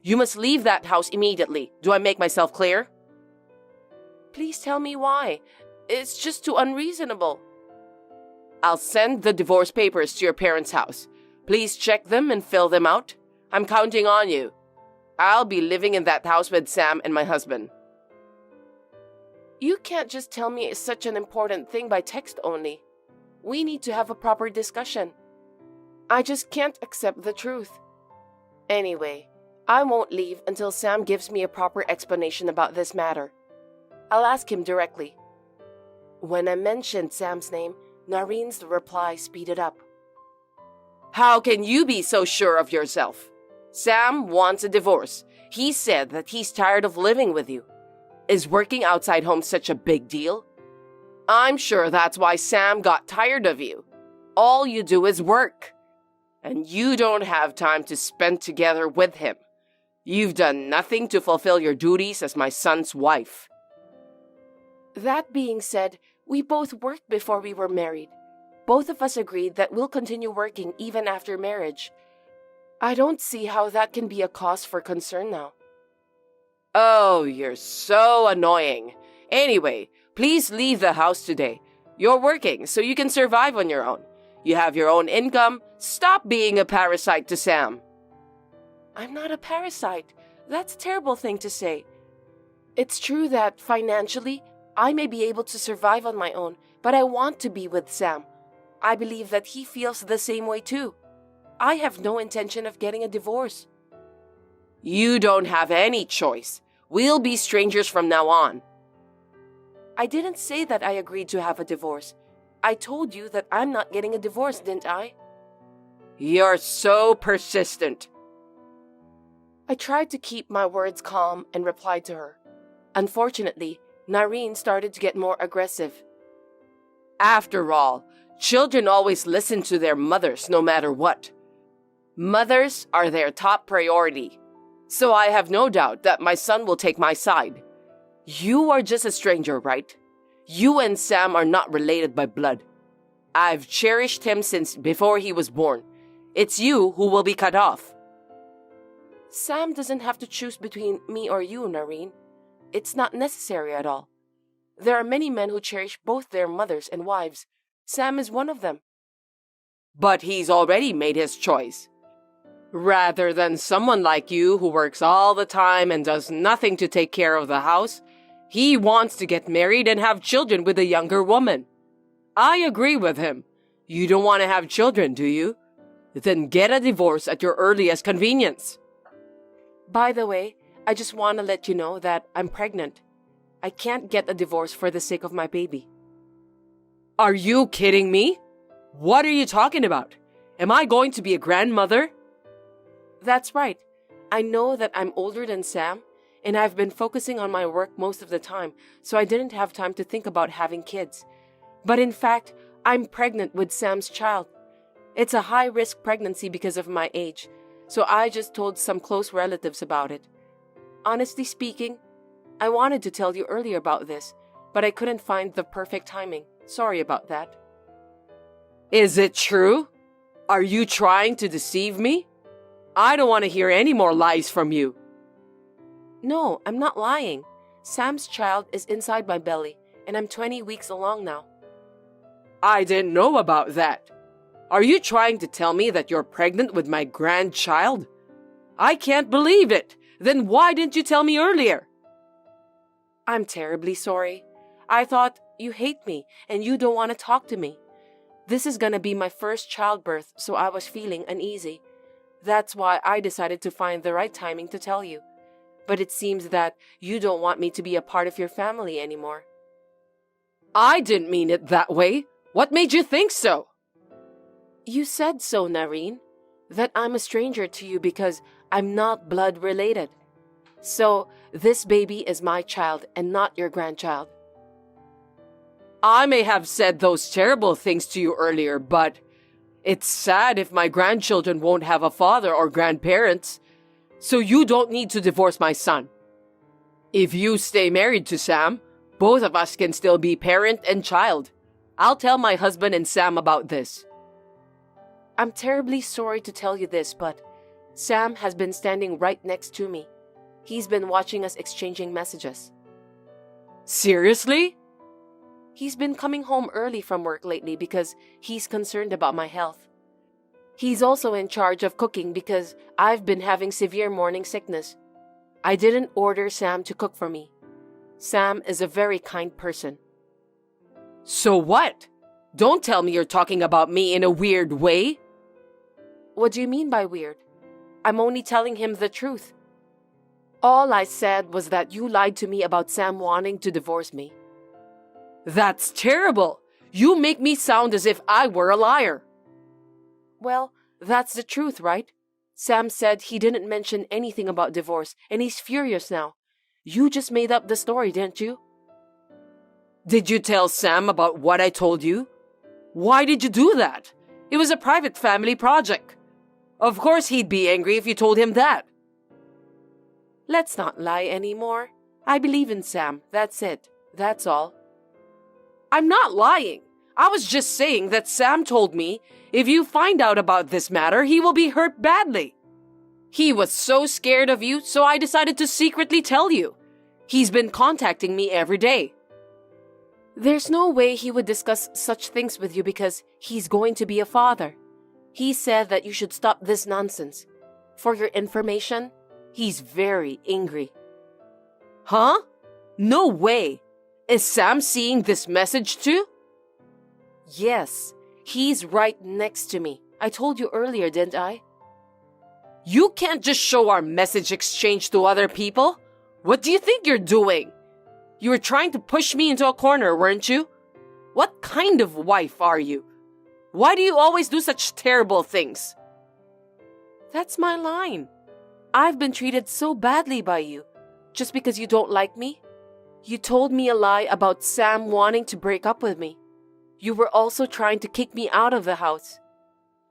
You must leave that house immediately. Do I make myself clear? Please tell me why. It's just too unreasonable. I'll send the divorce papers to your parents' house. Please check them and fill them out. I'm counting on you. I'll be living in that house with Sam and my husband. You can't just tell me it's such an important thing by text only. We need to have a proper discussion. I just can't accept the truth. Anyway, I won't leave until Sam gives me a proper explanation about this matter. I'll ask him directly. When I mentioned Sam's name, Nareen's reply speeded up. How can you be so sure of yourself? Sam wants a divorce. He said that he's tired of living with you. Is working outside home such a big deal? I'm sure that's why Sam got tired of you. All you do is work. And you don't have time to spend together with him. You've done nothing to fulfill your duties as my son's wife. That being said, we both worked before we were married. Both of us agreed that we'll continue working even after marriage. I don't see how that can be a cause for concern now. Oh, you're so annoying. Anyway, please leave the house today. You're working, so you can survive on your own. You have your own income. Stop being a parasite to Sam. I'm not a parasite. That's a terrible thing to say. It's true that financially, I may be able to survive on my own, but I want to be with Sam. I believe that he feels the same way too. I have no intention of getting a divorce. You don't have any choice. We'll be strangers from now on. I didn't say that I agreed to have a divorce. I told you that I'm not getting a divorce, didn't I? You're so persistent. I tried to keep my words calm and replied to her. Unfortunately, Nareen started to get more aggressive. After all, children always listen to their mothers no matter what. Mothers are their top priority. So I have no doubt that my son will take my side. You are just a stranger, right? You and Sam are not related by blood. I've cherished him since before he was born. It's you who will be cut off. Sam doesn't have to choose between me or you, Nareen. It's not necessary at all. There are many men who cherish both their mothers and wives. Sam is one of them. But he's already made his choice. Rather than someone like you who works all the time and does nothing to take care of the house, he wants to get married and have children with a younger woman. I agree with him. You don't want to have children, do you? Then get a divorce at your earliest convenience. By the way, I just want to let you know that I'm pregnant. I can't get a divorce for the sake of my baby. Are you kidding me? What are you talking about? Am I going to be a grandmother? That's right. I know that I'm older than Sam, and I've been focusing on my work most of the time, so I didn't have time to think about having kids. But in fact, I'm pregnant with Sam's child. It's a high-risk pregnancy because of my age, so I just told some close relatives about it. Honestly speaking, I wanted to tell you earlier about this, but I couldn't find the perfect timing. Sorry about that. Is it true? Are you trying to deceive me? I don't want to hear any more lies from you. No, I'm not lying. Sam's child is inside my belly, and I'm 20 weeks along now. I didn't know about that. Are you trying to tell me that you're pregnant with my grandchild? I can't believe it. Then why didn't you tell me earlier? I'm terribly sorry. I thought you hate me and you don't want to talk to me. This is gonna be my first childbirth, so I was feeling uneasy. That's why I decided to find the right timing to tell you. But it seems that you don't want me to be a part of your family anymore. I didn't mean it that way. What made you think so? You said so, Nareen, that I'm a stranger to you because I'm not blood related. So, this baby is my child and not your grandchild. I may have said those terrible things to you earlier, but it's sad if my grandchildren won't have a father or grandparents. So you don't need to divorce my son. If you stay married to Sam, both of us can still be parent and child. I'll tell my husband and Sam about this. I'm terribly sorry to tell you this, but Sam has been standing right next to me. He's been watching us exchanging messages. Seriously? He's been coming home early from work lately because he's concerned about my health. He's also in charge of cooking because I've been having severe morning sickness. I didn't order Sam to cook for me. Sam is a very kind person. So what? Don't tell me you're talking about me in a weird way. What do you mean by weird? I'm only telling him the truth. All I said was that you lied to me about Sam wanting to divorce me. That's terrible. You make me sound as if I were a liar. Well, that's the truth, right? Sam said he didn't mention anything about divorce, and he's furious now. You just made up the story, didn't you? Did you tell Sam about what I told you? Why did you do that? It was a private family project. Of course he'd be angry if you told him that. Let's not lie anymore. I believe in Sam. That's it. That's all. I'm not lying. I was just saying that Sam told me if you find out about this matter, he will be hurt badly. He was so scared of you, so I decided to secretly tell you. He's been contacting me every day. There's no way he would discuss such things with you because he's going to be a father. He said that you should stop this nonsense. For your information, he's very angry. Huh? No way. Is Sam seeing this message too? Yes, he's right next to me. I told you earlier, didn't I? You can't just show our message exchange to other people. What do you think you're doing? You were trying to push me into a corner, weren't you? What kind of wife are you? Why do you always do such terrible things? That's my line. I've been treated so badly by you, just because you don't like me. You told me a lie about Sam wanting to break up with me. You were also trying to kick me out of the house.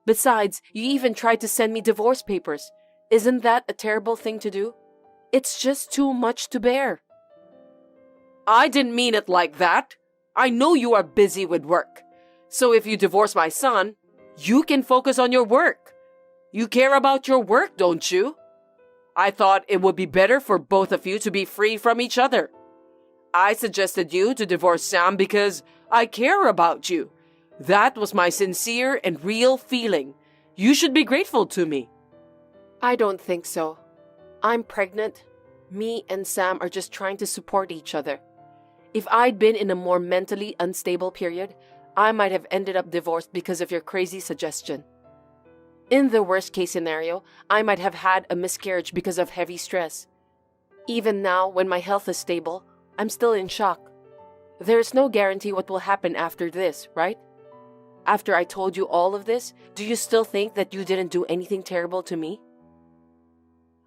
Besides, you even tried to send me divorce papers. Isn't that a terrible thing to do? It's just too much to bear. I didn't mean it like that. I know you are busy with work. So if you divorce my son, you can focus on your work. You care about your work, don't you? I thought it would be better for both of you to be free from each other. I suggested you to divorce Sam because I care about you. That was my sincere and real feeling. You should be grateful to me. I don't think so. I'm pregnant. Me and Sam are just trying to support each other. If I'd been in a more mentally unstable period, I might have ended up divorced because of your crazy suggestion. In the worst case scenario, I might have had a miscarriage because of heavy stress. Even now, when my health is stable, I'm still in shock. There's no guarantee what will happen after this, right? After I told you all of this, do you still think that you didn't do anything terrible to me?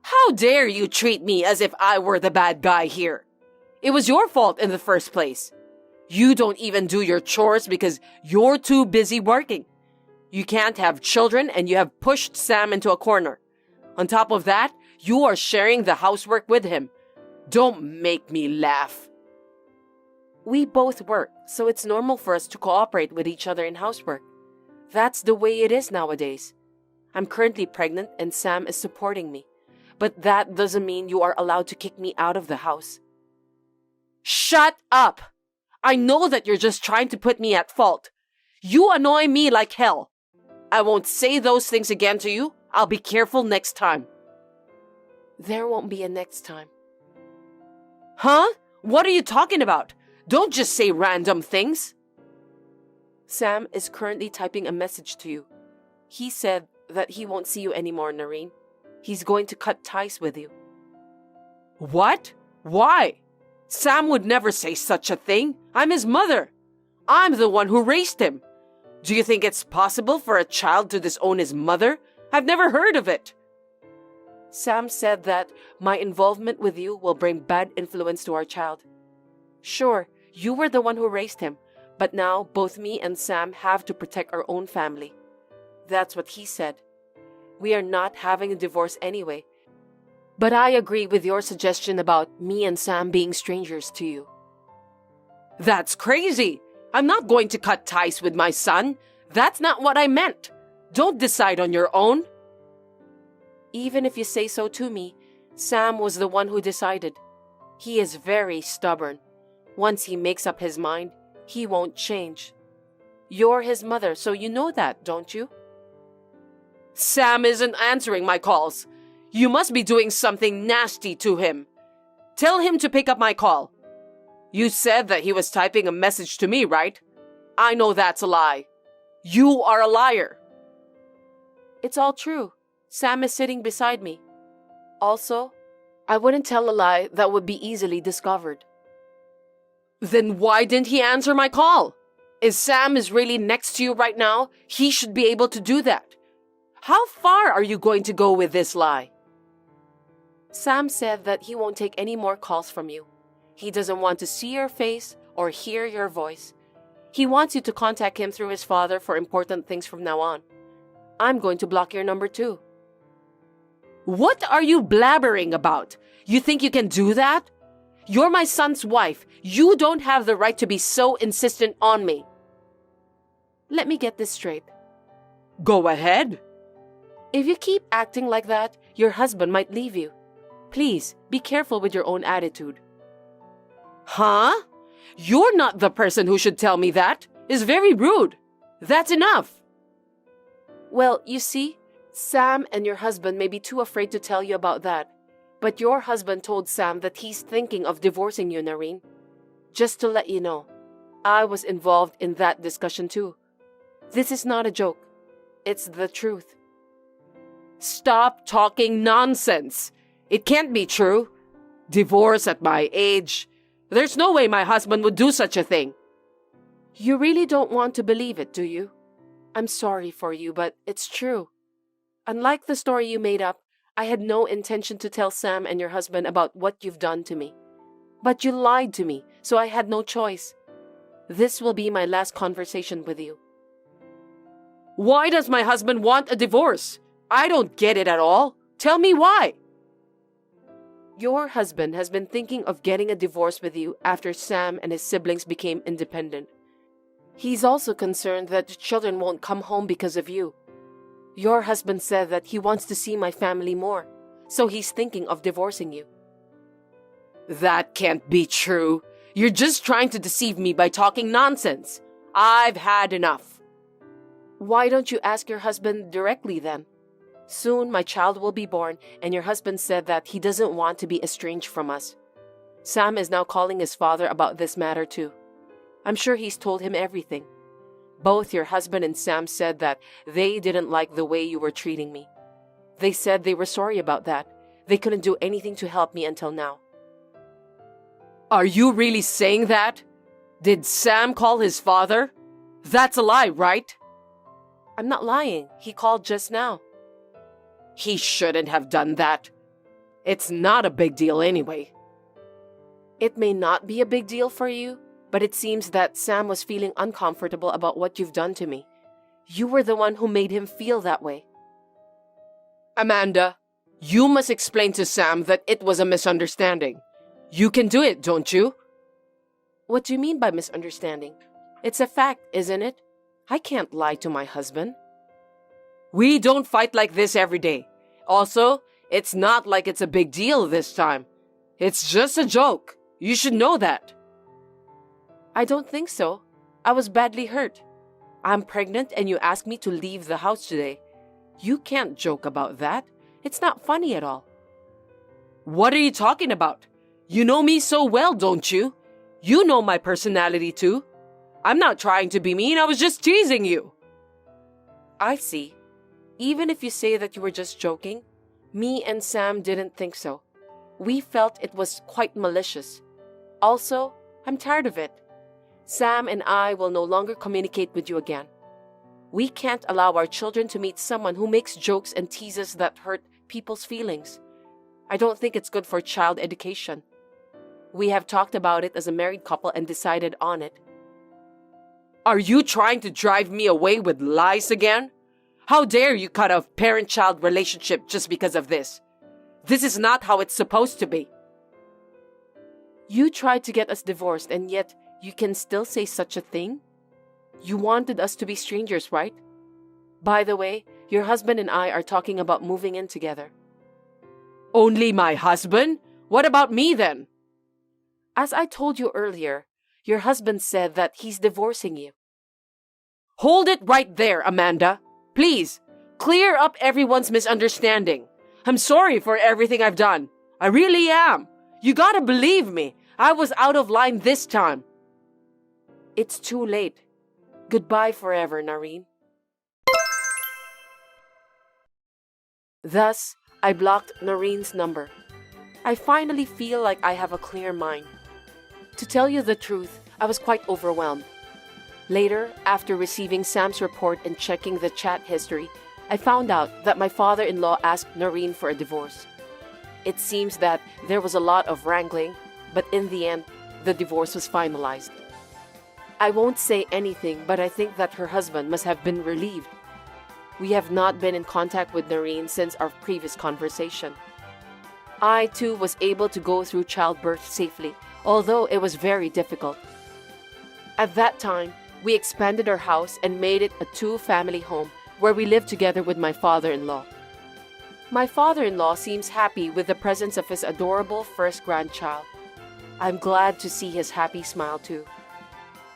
How dare you treat me as if I were the bad guy here? It was your fault in the first place. You don't even do your chores because you're too busy working. You can't have children and you have pushed Sam into a corner. On top of that, you are sharing the housework with him. Don't make me laugh. We both work, so it's normal for us to cooperate with each other in housework. That's the way it is nowadays. I'm currently pregnant and Sam is supporting me. But that doesn't mean you are allowed to kick me out of the house. Shut up! I know that you're just trying to put me at fault. You annoy me like hell. I won't say those things again to you. I'll be careful next time. There won't be a next time. Huh? What are you talking about? Don't just say random things. Sam is currently typing a message to you. He said that he won't see you anymore, Noreen. He's going to cut ties with you. What? Why? Sam would never say such a thing. I'm his mother. I'm the one who raised him. Do you think it's possible for a child to disown his mother? I've never heard of it. Sam said that my involvement with you will bring bad influence to our child. Sure, you were the one who raised him, but now both me and Sam have to protect our own family. That's what he said. We are not having a divorce anyway. But I agree with your suggestion about me and Sam being strangers to you. That's crazy. I'm not going to cut ties with my son. That's not what I meant. Don't decide on your own. Even if you say so to me, Sam was the one who decided. He is very stubborn. Once he makes up his mind, he won't change. You're his mother, so you know that, don't you? Sam isn't answering my calls. You must be doing something nasty to him. Tell him to pick up my call. You said that he was typing a message to me, right? I know that's a lie. You are a liar. It's all true. Sam is sitting beside me. Also, I wouldn't tell a lie that would be easily discovered. Then why didn't he answer my call? If Sam is really next to you right now, he should be able to do that. How far are you going to go with this lie? Sam said that he won't take any more calls from you. He doesn't want to see your face or hear your voice. He wants you to contact him through his father for important things from now on. I'm going to block your number too. What are you blabbering about? You think you can do that? You're my son's wife. You don't have the right to be so insistent on me. Let me get this straight. Go ahead. If you keep acting like that, your husband might leave you. Please, be careful with your own attitude. Huh? You're not the person who should tell me that. It's very rude. That's enough. Well, you see, Sam and your husband may be too afraid to tell you about that. But your husband told Sam that he's thinking of divorcing you, Noreen. Just to let you know, I was involved in that discussion too. This is not a joke. It's the truth. Stop talking nonsense. It can't be true. Divorce at my age. There's no way my husband would do such a thing. You really don't want to believe it, do you? I'm sorry for you, but it's true. Unlike the story you made up, I had no intention to tell Sam and your husband about what you've done to me. But you lied to me, so I had no choice. This will be my last conversation with you. Why does my husband want a divorce? I don't get it at all. Tell me why. Your husband has been thinking of getting a divorce with you after Sam and his siblings became independent. He's also concerned that the children won't come home because of you. Your husband said that he wants to see my family more, so he's thinking of divorcing you. That can't be true. You're just trying to deceive me by talking nonsense. I've had enough. Why don't you ask your husband directly then? Soon my child will be born, and your husband said that he doesn't want to be estranged from us. Sam is now calling his father about this matter too. I'm sure he's told him everything. Both your husband and Sam said that they didn't like the way you were treating me. They said they were sorry about that. They couldn't do anything to help me until now. Are you really saying that? Did Sam call his father? That's a lie, right? I'm not lying. He called just now. He shouldn't have done that. It's not a big deal anyway. It may not be a big deal for you, but it seems that Sam was feeling uncomfortable about what you've done to me. You were the one who made him feel that way. Amanda, you must explain to Sam that it was a misunderstanding. You can do it, don't you? What do you mean by misunderstanding? It's a fact, isn't it? I can't lie to my husband. We don't fight like this every day. Also, it's not like it's a big deal this time. It's just a joke. You should know that. I don't think so. I was badly hurt. I'm pregnant and you asked me to leave the house today. You can't joke about that. It's not funny at all. What are you talking about? You know me so well, don't you? You know my personality too. I'm not trying to be mean, I was just teasing you. I see. Even if you say that you were just joking, me and Sam didn't think so. We felt it was quite malicious. Also, I'm tired of it. Sam and I will no longer communicate with you again. We can't allow our children to meet someone who makes jokes and teases that hurt people's feelings. I don't think it's good for child education. We have talked about it as a married couple and decided on it. Are you trying to drive me away with lies again? How dare you cut off parent-child relationship just because of this? This is not how it's supposed to be. You tried to get us divorced and yet you can still say such a thing? You wanted us to be strangers, right? By the way, your husband and I are talking about moving in together. Only my husband? What about me then? As I told you earlier, your husband said that he's divorcing you. Hold it right there, Amanda. Please, clear up everyone's misunderstanding. I'm sorry for everything I've done. I really am. You gotta believe me. I was out of line this time. It's too late. Goodbye forever, Nareen. Thus, I blocked Nareen's number. I finally feel like I have a clear mind. To tell you the truth, I was quite overwhelmed. Later, after receiving Sam's report and checking the chat history, I found out that my father-in-law asked Nareen for a divorce. It seems that there was a lot of wrangling, but in the end, the divorce was finalized. I won't say anything, but I think that her husband must have been relieved. We have not been in contact with Nareen since our previous conversation. I, too, was able to go through childbirth safely, although it was very difficult. At that time, we expanded our house and made it a 2-family home where we live together with my father-in-law. My father-in-law seems happy with the presence of his adorable first grandchild. I'm glad to see his happy smile too.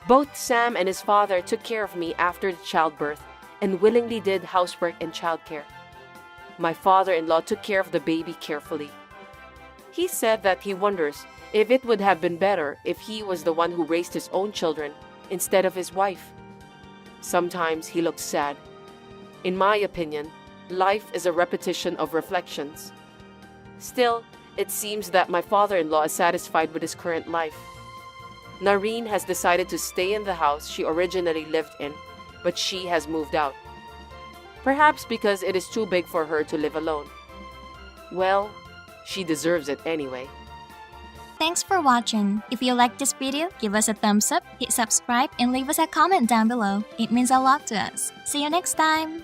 Both Sam and his father took care of me after the childbirth and willingly did housework and childcare. My father-in-law took care of the baby carefully. He said that he wonders if it would have been better if he was the one who raised his own children instead of his wife. Sometimes he looks sad. In my opinion, life is a repetition of reflections. Still, it seems that my father-in-law is satisfied with his current life. Nareen has decided to stay in the house she originally lived in, but she has moved out. Perhaps because it is too big for her to live alone. Well, she deserves it anyway. Thanks for watching. If you liked this video, give us a thumbs up, hit subscribe, and leave us a comment down below. It means a lot to us. See you next time!